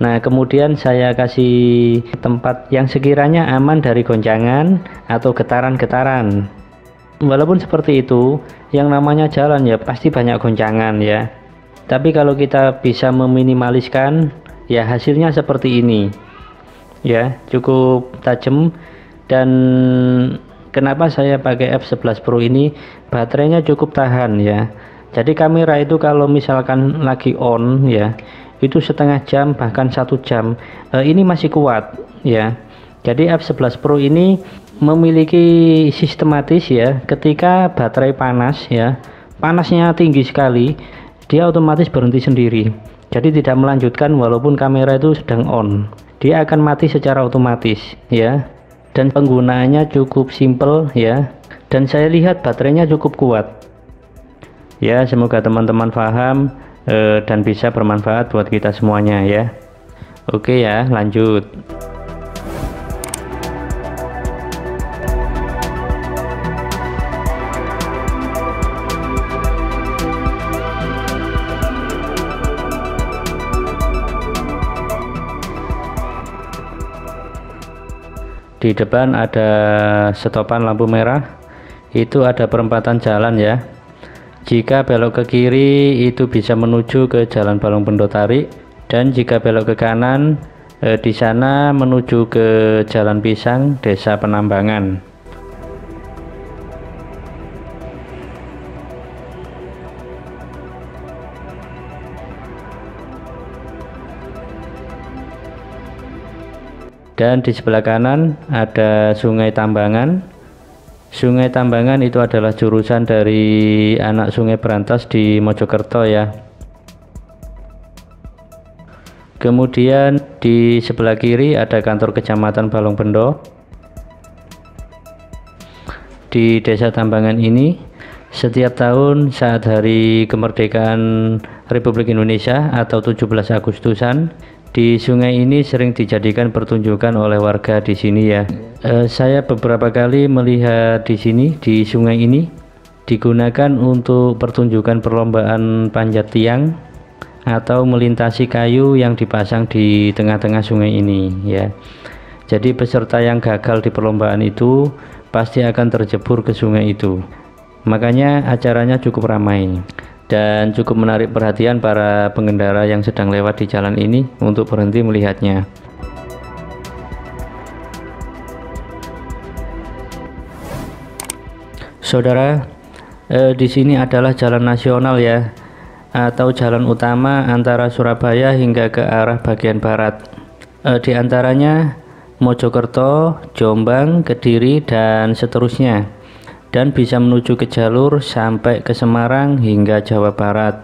Nah, kemudian saya kasih tempat yang sekiranya aman dari goncangan atau getaran-getaran. Walaupun seperti itu, yang namanya jalan ya pasti banyak goncangan ya. Tapi kalau kita bisa meminimaliskan, ya hasilnya seperti ini. Ya, cukup tajam. Dan kenapa saya pakai F11 Pro ini, baterainya cukup tahan ya. Jadi kamera itu kalau misalkan lagi on ya, itu setengah jam bahkan 1 jam ini masih kuat ya. Jadi F11 Pro ini memiliki sistematis ya, ketika baterai panas ya, panasnya tinggi sekali, dia otomatis berhenti sendiri. Jadi tidak melanjutkan walaupun kamera itu sedang on, dia akan mati secara otomatis ya. Dan penggunaannya cukup simple ya, dan saya lihat baterainya cukup kuat ya. Semoga teman-teman paham dan bisa bermanfaat buat kita semuanya ya. Oke ya, lanjut. Di depan ada stopan lampu merah, itu ada perempatan jalan ya. Jika belok ke kiri itu bisa menuju ke Jalan Balong Bendo Tarik, dan jika belok ke kanan di sana menuju ke Jalan Pisang, Desa Penambangan. Dan di sebelah kanan ada Sungai Tambangan. Sungai Tambangan itu adalah jurusan dari Anak Sungai Brantas di Mojokerto ya. Kemudian di sebelah kiri ada kantor Kecamatan Balong Bendo. Di Desa Tambangan ini setiap tahun saat hari kemerdekaan Republik Indonesia atau 17 Agustusan, di sungai ini sering dijadikan pertunjukan oleh warga di sini ya. Saya beberapa kali melihat di sini, di sungai ini digunakan untuk pertunjukan perlombaan panjat tiang atau melintasi kayu yang dipasang di tengah-tengah sungai ini ya. Jadi peserta yang gagal di perlombaan itu pasti akan terjebur ke sungai itu. Makanya acaranya cukup ramai dan cukup menarik perhatian para pengendara yang sedang lewat di jalan ini untuk berhenti melihatnya. Saudara, di sini adalah jalan nasional ya, atau jalan utama antara Surabaya hingga ke arah bagian barat. Di antaranya Mojokerto, Jombang, Kediri, dan seterusnya. Dan bisa menuju ke jalur sampai ke Semarang hingga Jawa Barat.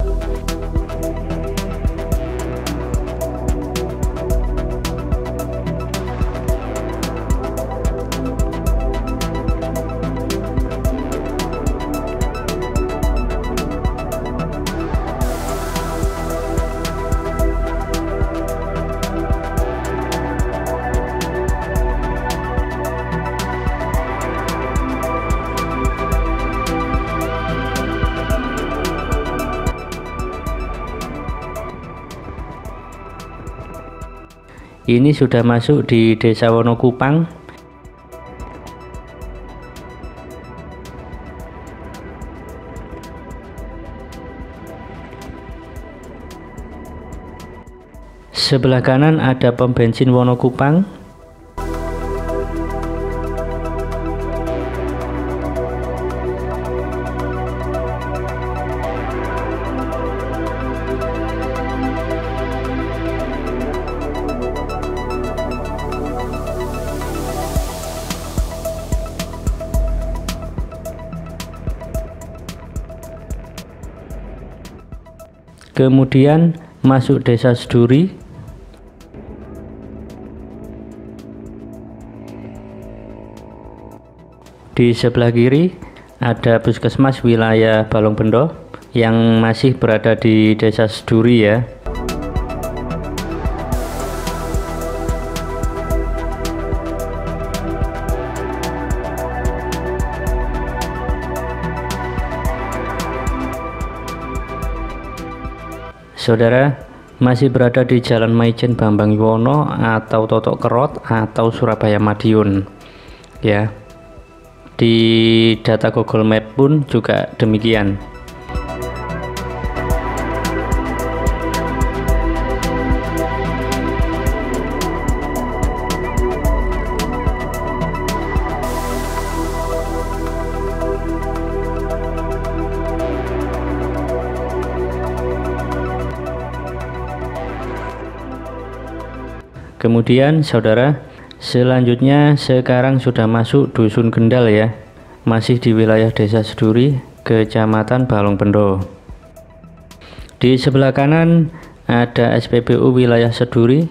Ini sudah masuk di Desa Wonokupang. Sebelah kanan ada pom bensin Wonokupang. Kemudian masuk Desa Seduri. Di sebelah kiri ada puskesmas wilayah Balongbendo yang masih berada di Desa Seduri ya. Saudara, masih berada di Jalan Maijen Bambang Yuwono atau Totok Kerot atau Surabaya Madiun ya. Di data Google Map pun juga demikian. Kemudian saudara, selanjutnya sekarang sudah masuk Dusun Kendal ya, masih di wilayah Desa Seduri, Kecamatan Balongbendo. Di sebelah kanan ada SPBU wilayah Seduri.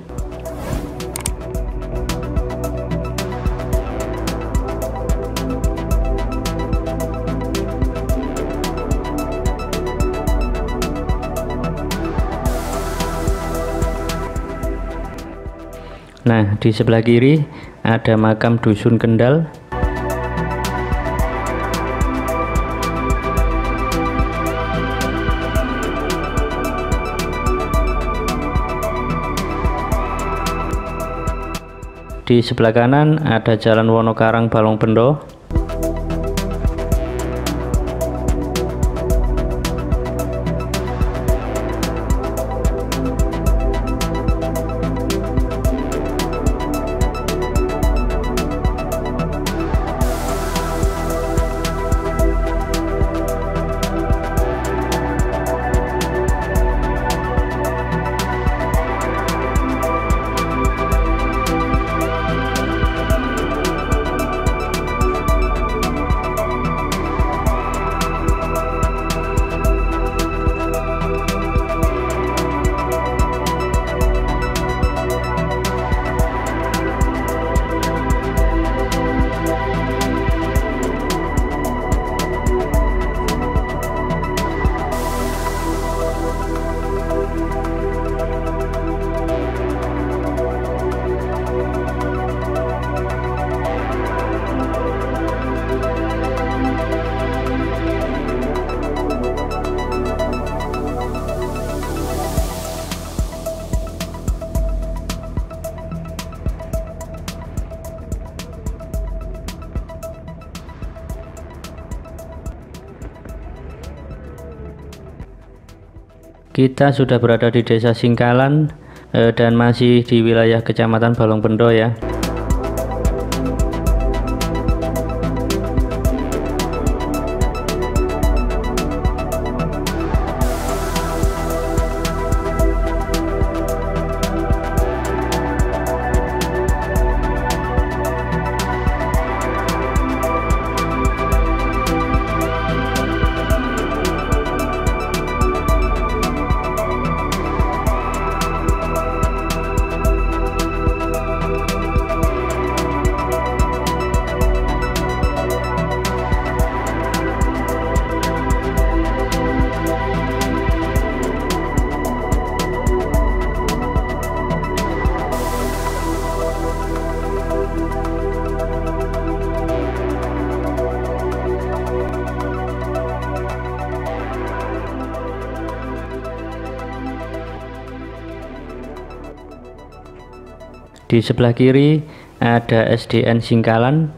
Nah, di sebelah kiri ada makam Dusun Kendal. Di sebelah kanan ada Jalan Wonokarang Balongbendo. Kita sudah berada di Desa Singkalan dan masih di wilayah Kecamatan Balongbendo ya. Di sebelah kiri ada SDN Singkalan.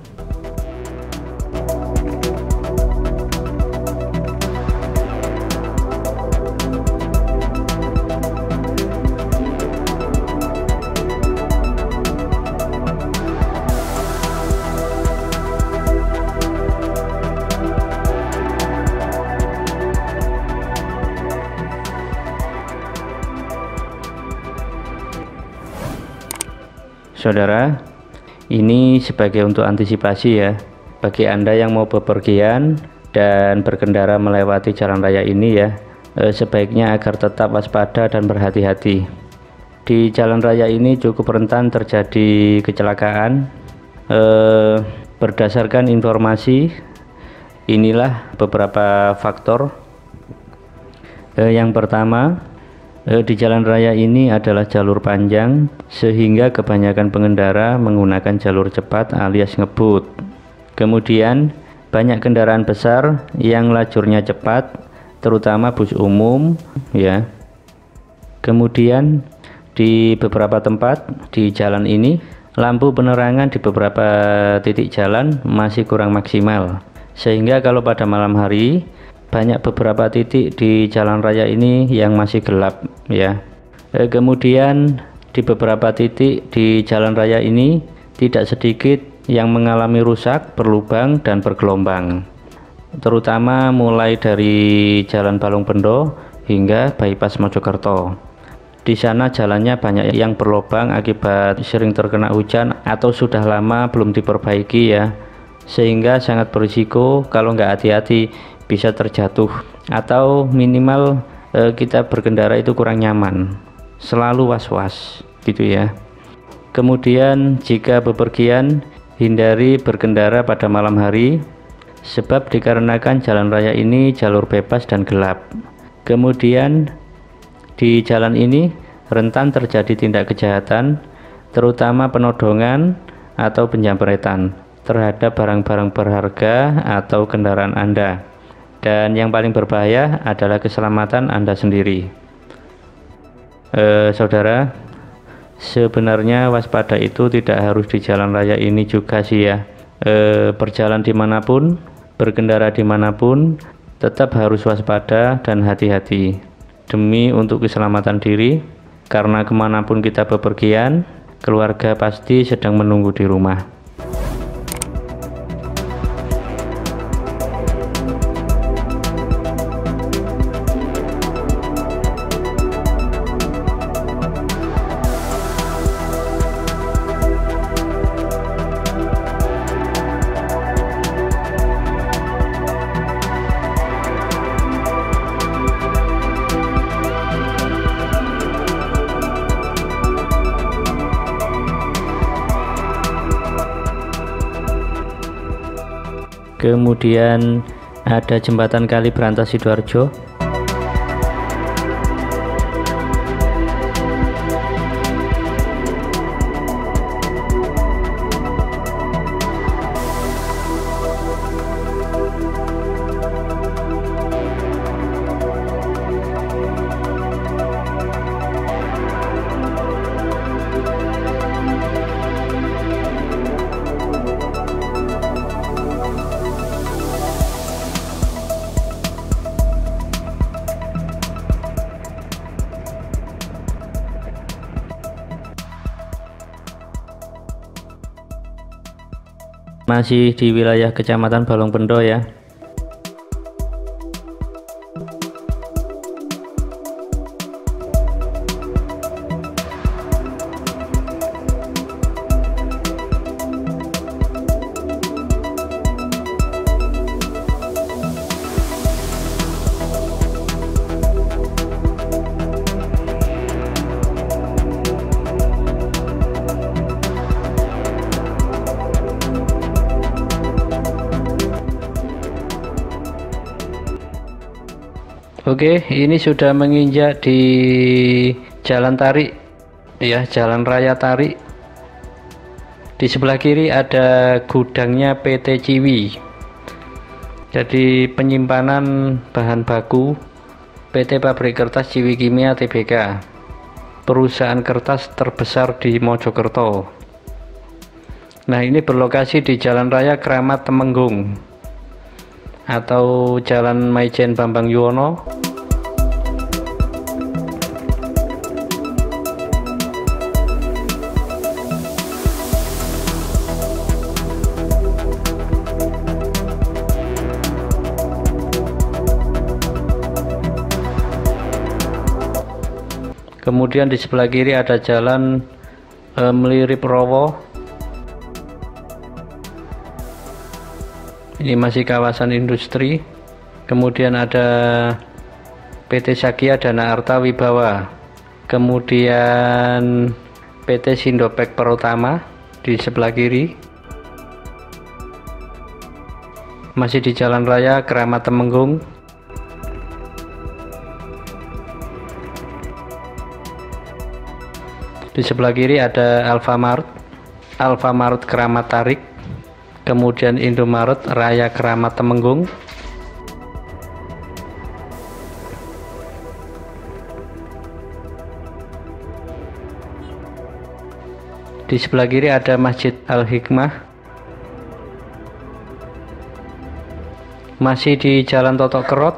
Saudara, ini sebagai untuk antisipasi ya, bagi Anda yang mau bepergian dan berkendara melewati jalan raya ini ya, sebaiknya agar tetap waspada dan berhati-hati. Di jalan raya ini cukup rentan terjadi kecelakaan. Berdasarkan informasi, inilah beberapa faktor. Yang pertama, di jalan raya ini adalah jalur panjang, sehingga kebanyakan pengendara menggunakan jalur cepat alias ngebut. Kemudian banyak kendaraan besar yang lajurnya cepat, terutama bus umum ya. Kemudian di beberapa tempat di jalan ini lampu penerangan di beberapa titik jalan masih kurang maksimal, sehingga kalau pada malam hari banyak beberapa titik di jalan raya ini yang masih gelap ya. Kemudian di beberapa titik di jalan raya ini tidak sedikit yang mengalami rusak, berlubang dan bergelombang, terutama mulai dari Jalan Balong Bendo hingga bypass Mojokerto. Di sana jalannya banyak yang berlubang akibat sering terkena hujan atau sudah lama belum diperbaiki ya, sehingga sangat berisiko kalau nggak hati-hati bisa terjatuh, atau minimal kita berkendara itu kurang nyaman, selalu was-was gitu ya. Kemudian jika bepergian, hindari berkendara pada malam hari, sebab dikarenakan jalan raya ini jalur bebas dan gelap. Kemudian di jalan ini rentan terjadi tindak kejahatan, terutama penodongan atau penjamretan terhadap barang-barang berharga atau kendaraan Anda. Dan yang paling berbahaya adalah keselamatan Anda sendiri. Saudara, sebenarnya waspada itu tidak harus di jalan raya ini juga sih ya. Berjalan dimanapun, berkendara dimanapun, tetap harus waspada dan hati-hati demi untuk keselamatan diri, karena kemanapun kita bepergian, keluarga pasti sedang menunggu di rumah. Kemudian ada jembatan Kali Brantas Sidoarjo. Masih di wilayah Kecamatan Balong Bendo ya. Oke, ini sudah menginjak di Jalan Tarik ya, Jalan Raya Tarik. Di sebelah kiri ada gudangnya PT Ciwi. Jadi penyimpanan bahan baku PT Pabrik Kertas Ciwi Kimia Tbk, perusahaan kertas terbesar di Mojokerto. Nah, ini berlokasi di Jalan Raya Kramat Temenggung atau Jalan Maijen Bambang Yuwono. Kemudian di sebelah kiri ada Jalan Melirip Rowo. Ini masih kawasan industri. Kemudian ada PT Sakya Dana Arta Wibawa, kemudian PT Sindopek Perutama di sebelah kiri, masih di Jalan Raya Keramat Temenggung. Di sebelah kiri ada Alfamart Keramat Tarik, kemudian Indomaret Raya Keramat Temenggung. Di sebelah kiri ada Masjid Al-Hikmah, masih di Jalan Totok Kerot.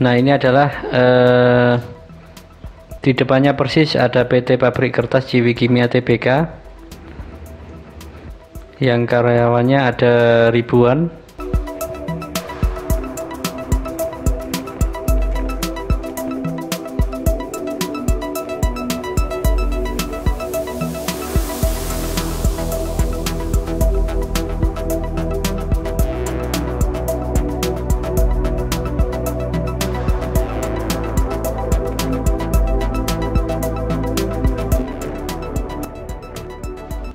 Nah, ini adalah di depannya persis ada PT Pabrik Kertas Jiwi Kimia Tbk yang karyawannya ada ribuan.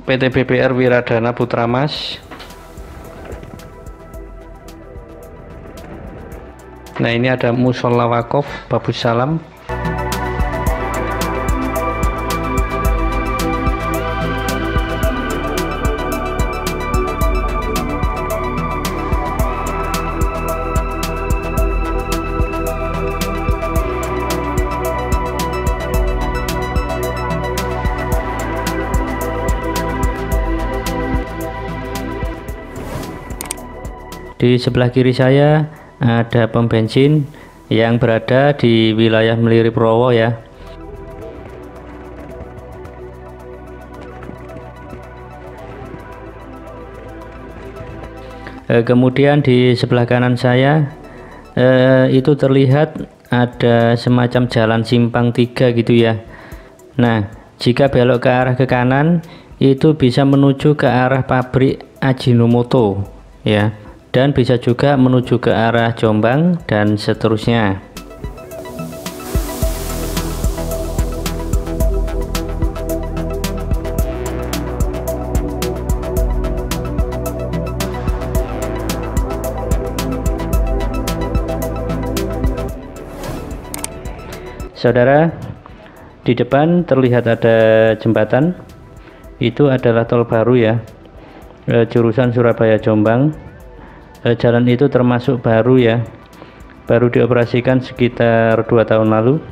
PT BPR Wiradana Putra Mas. Nah, ini ada Musola Wakof Babus Salam. Di sebelah kiri saya ada pom bensin yang berada di wilayah Mliri-Prowo ya. Kemudian di sebelah kanan saya itu terlihat ada semacam jalan simpang 3 gitu ya. Nah, jika belok ke arah ke kanan itu bisa menuju ke arah pabrik Ajinomoto ya, dan bisa juga menuju ke arah Jombang dan seterusnya. Saudara, di depan terlihat ada jembatan. Itu adalah tol baru ya, jurusan Surabaya Jombang. Jalan itu termasuk baru ya, baru dioperasikan sekitar 2 tahun lalu.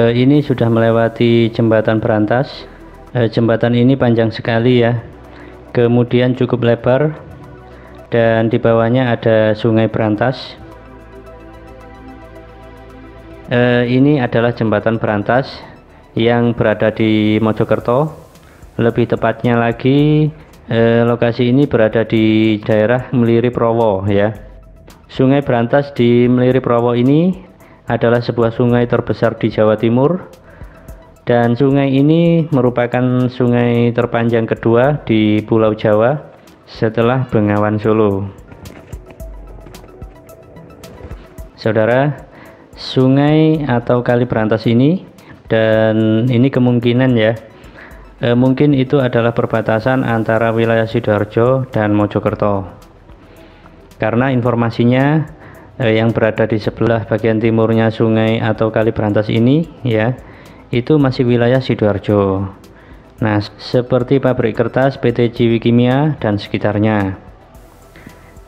Ini sudah melewati jembatan Berantas. Jembatan ini panjang sekali ya, kemudian cukup lebar, dan di bawahnya ada Sungai Berantas. Ini adalah jembatan Berantas yang berada di Mojokerto. Lebih tepatnya lagi, lokasi ini berada di daerah Mliri-Prowo ya. Sungai Berantas di Mliri-Prowo ini adalah sebuah sungai terbesar di Jawa Timur, dan sungai ini merupakan sungai terpanjang kedua di Pulau Jawa setelah Bengawan Solo. Saudara, sungai atau kali Berantas ini, dan ini kemungkinan ya, mungkin itu adalah perbatasan antara wilayah Sidoarjo dan Mojokerto, karena informasinya yang berada di sebelah bagian timurnya sungai atau kali Berantas ini ya, itu masih wilayah Sidoarjo. Nah, seperti pabrik kertas PT Jiwi Kimia dan sekitarnya.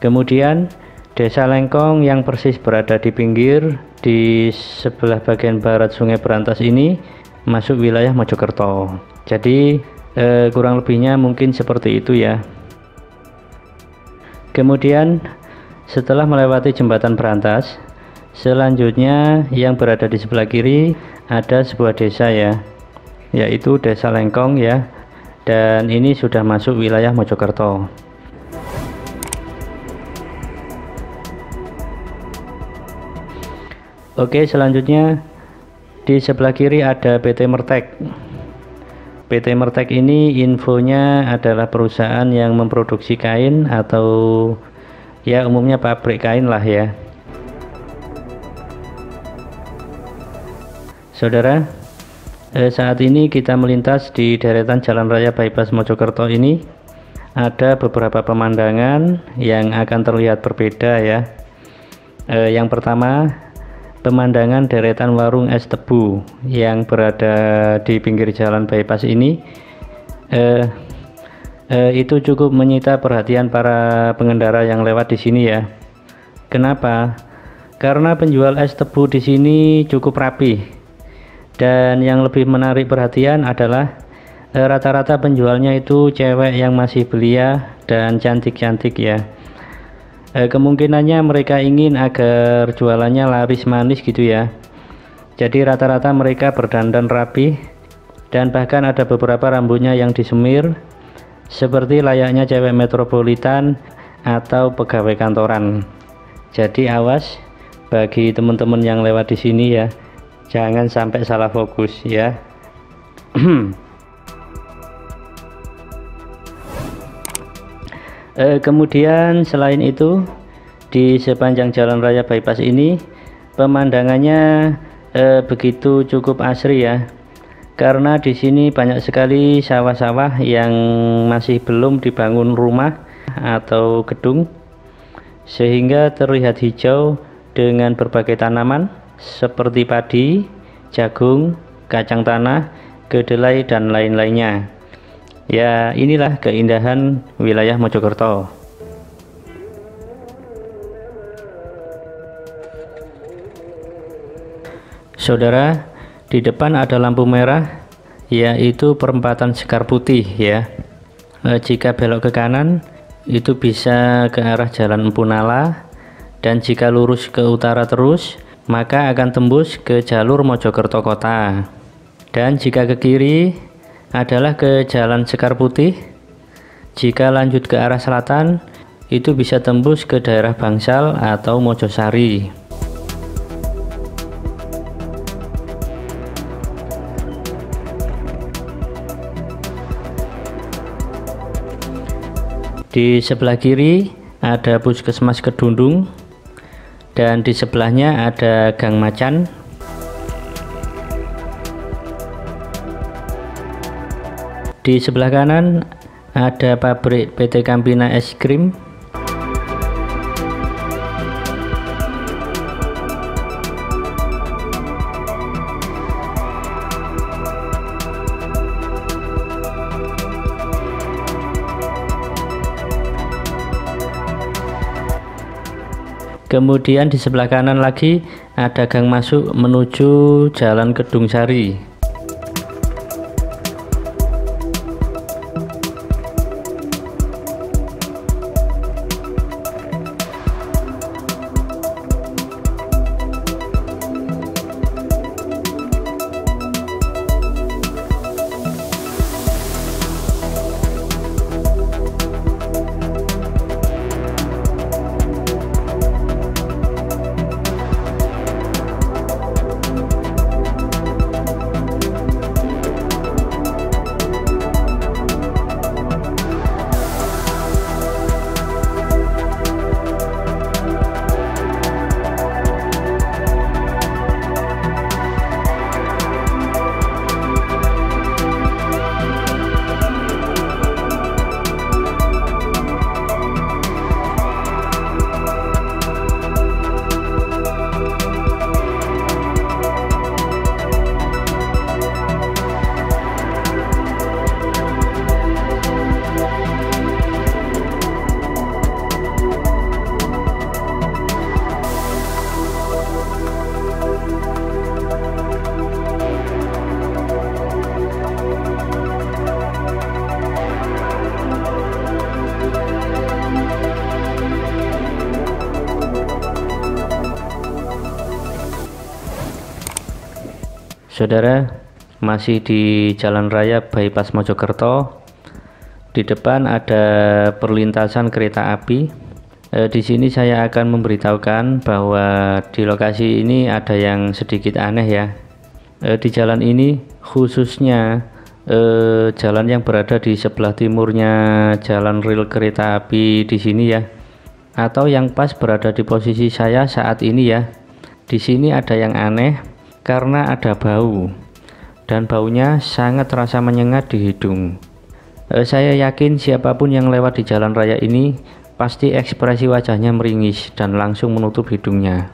Kemudian Desa Lengkong yang persis berada di pinggir di sebelah bagian barat sungai Berantas ini masuk wilayah Mojokerto. Jadi kurang lebihnya mungkin seperti itu ya. Kemudian setelah melewati jembatan Berantas, selanjutnya yang berada di sebelah kiri ada sebuah desa ya. yaitu Desa Lengkong ya, dan ini sudah masuk wilayah Mojokerto. Oke, selanjutnya di sebelah kiri ada PT Mertek. PT Mertek ini infonya adalah perusahaan yang memproduksi kain atau ya umumnya pabrik kain lah ya. Saudara, saat ini kita melintas di deretan Jalan Raya Bypass Mojokerto ini. Ada beberapa pemandangan yang akan terlihat berbeda ya. Yang pertama, pemandangan deretan warung es tebu yang berada di pinggir jalan bypass ini. Itu cukup menyita perhatian para pengendara yang lewat di sini ya. Kenapa? Karena penjual es tebu di sini cukup rapi. Dan yang lebih menarik perhatian adalah rata-rata penjualnya itu cewek yang masih belia dan cantik-cantik ya. Kemungkinannya mereka ingin agar jualannya laris manis gitu ya. Jadi rata-rata mereka berdandan rapi dan bahkan ada beberapa rambutnya yang disemir seperti layaknya cewek metropolitan atau pegawai kantoran. Jadi awas bagi teman-teman yang lewat di sini ya. Jangan sampai salah fokus ya. Kemudian selain itu di sepanjang jalan raya bypass ini pemandangannya begitu cukup asri ya. Karena di sini banyak sekali sawah-sawah yang masih belum dibangun rumah atau gedung, sehingga terlihat hijau dengan berbagai tanaman seperti padi, jagung, kacang tanah, kedelai dan lain-lainnya. Ya, inilah keindahan wilayah Mojokerto. Saudara, di depan ada lampu merah, yaitu perempatan Sekar Putih ya. Jika belok ke kanan, itu bisa ke arah Jalan Empu Nala, dan jika lurus ke utara terus, maka akan tembus ke jalur Mojokerto Kota. Dan jika ke kiri adalah ke Jalan Sekar Putih. Jika lanjut ke arah selatan, itu bisa tembus ke daerah Bangsal atau Mojosari. Di sebelah kiri ada Puskesmas Kedundung, dan di sebelahnya ada Gang Macan. Di sebelah kanan ada pabrik PT Campina Es Krim. Kemudian di sebelah kanan lagi ada gang masuk menuju Jalan Kedung Sari. Saudara, masih di Jalan Raya Bypass Mojokerto. Di depan ada perlintasan kereta api. Di sini saya akan memberitahukan bahwa di lokasi ini ada yang sedikit aneh ya. Di jalan ini khususnya jalan yang berada di sebelah timurnya jalan rel kereta api di sini ya, atau yang pas berada di posisi saya saat ini ya. Di sini ada yang aneh karena ada bau dan baunya sangat terasa menyengat di hidung. Saya yakin siapapun yang lewat di jalan raya ini pasti ekspresi wajahnya meringis dan langsung menutup hidungnya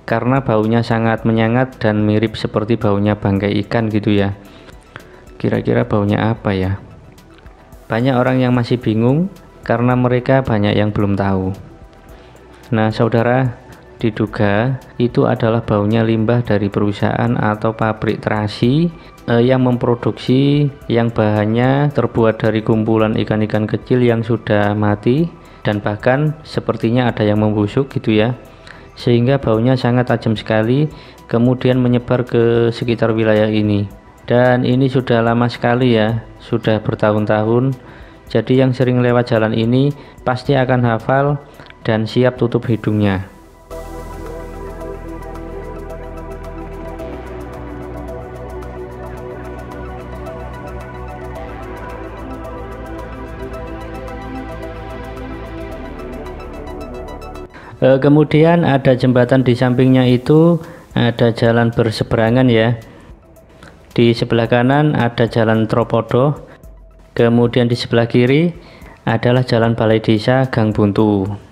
karena baunya sangat menyengat dan mirip seperti baunya bangkai ikan gitu ya. Kira-kira baunya apa ya? Banyak orang yang masih bingung karena mereka banyak yang belum tahu. Nah saudara, diduga itu adalah baunya limbah dari perusahaan atau pabrik terasi yang memproduksi yang bahannya terbuat dari kumpulan ikan-ikan kecil yang sudah mati dan bahkan sepertinya ada yang membusuk gitu ya, sehingga baunya sangat tajam sekali kemudian menyebar ke sekitar wilayah ini. Dan ini sudah lama sekali ya, sudah bertahun-tahun. Jadi yang sering lewat jalan ini pasti akan hafal dan siap tutup hidungnya. Kemudian ada jembatan di sampingnya, itu ada jalan berseberangan ya. Di sebelah kanan ada jalan Tropodo, kemudian di sebelah kiri adalah jalan Balai Desa Gang Buntu.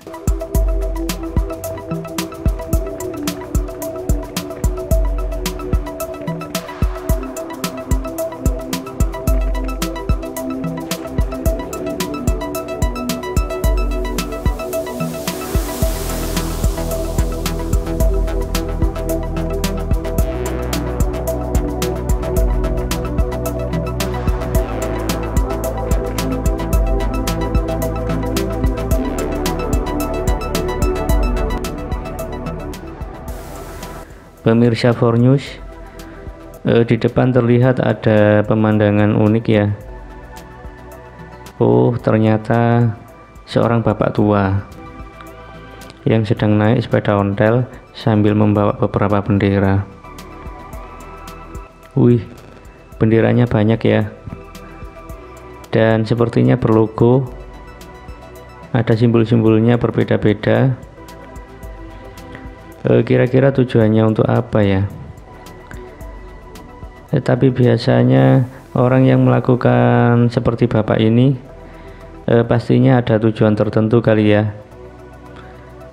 Pemirsa Fornews, di depan terlihat ada pemandangan unik ya. Oh, ternyata seorang bapak tua yang sedang naik sepeda ontel sambil membawa beberapa bendera. Wih, benderanya banyak ya. Dan sepertinya berlogo, ada simbol-simbolnya berbeda-beda. Kira-kira tujuannya untuk apa ya? Tapi biasanya orang yang melakukan seperti bapak ini pastinya ada tujuan tertentu kali ya.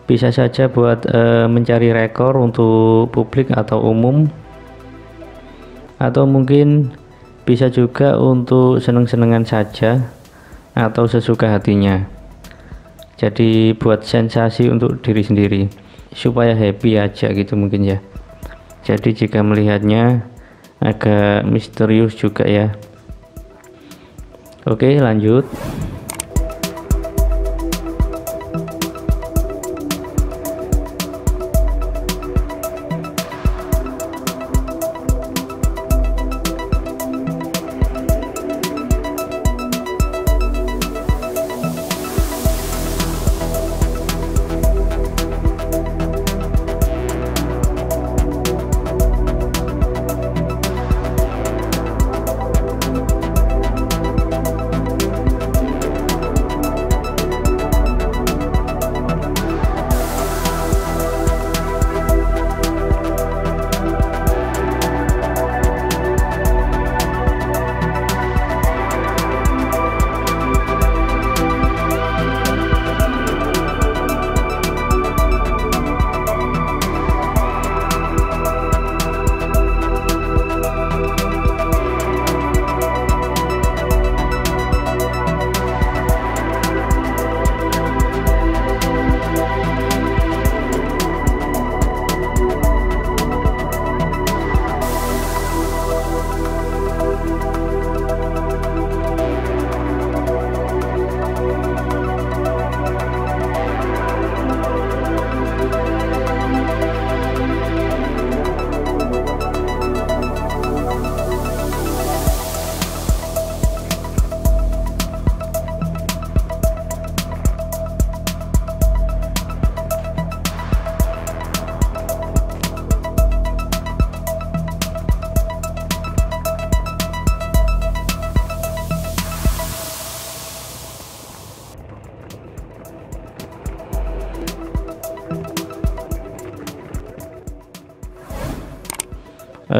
Bisa saja buat mencari rekor untuk publik atau umum, atau mungkin bisa juga untuk seneng-senengan saja atau sesuka hatinya. Jadi buat sensasi untuk diri sendiri, supaya happy aja gitu mungkin ya. Jadi jika melihatnya agak misterius juga ya. Oke, lanjut.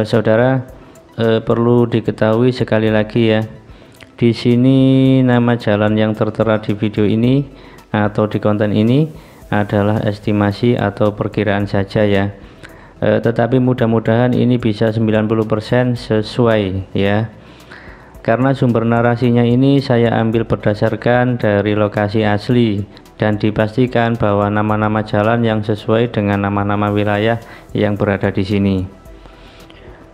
Saudara, perlu diketahui sekali lagi ya, di sini nama jalan yang tertera di video ini atau di konten ini adalah estimasi atau perkiraan saja ya. Tetapi mudah-mudahan ini bisa 90% sesuai ya, karena sumber narasinya ini saya ambil berdasarkan dari lokasi asli dan dipastikan bahwa nama-nama jalan yang sesuai dengan nama-nama wilayah yang berada di sini.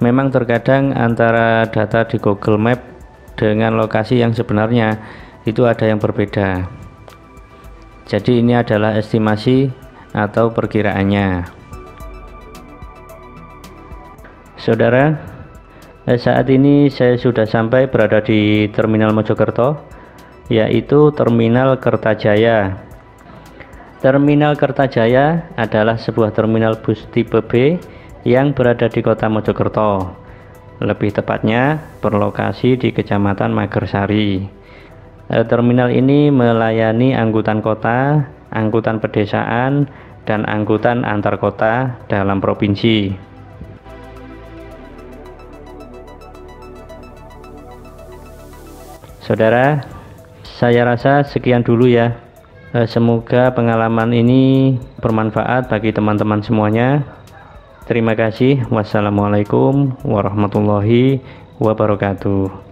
Memang terkadang antara data di Google Map dengan lokasi yang sebenarnya itu ada yang berbeda. Jadi ini adalah estimasi atau perkiraannya. Saudara, saat ini saya sudah sampai berada di Terminal Mojokerto, yaitu Terminal Kertajaya. Terminal Kertajaya adalah sebuah terminal bus tipe B yang berada di kota Mojokerto, lebih tepatnya berlokasi di Kecamatan Magersari. Terminal ini melayani angkutan kota, angkutan pedesaan, dan angkutan antar kota dalam provinsi. Saudara, saya rasa sekian dulu ya. Semoga pengalaman ini bermanfaat bagi teman-teman semuanya. Terima kasih. Wassalamualaikum warahmatullahi wabarakatuh.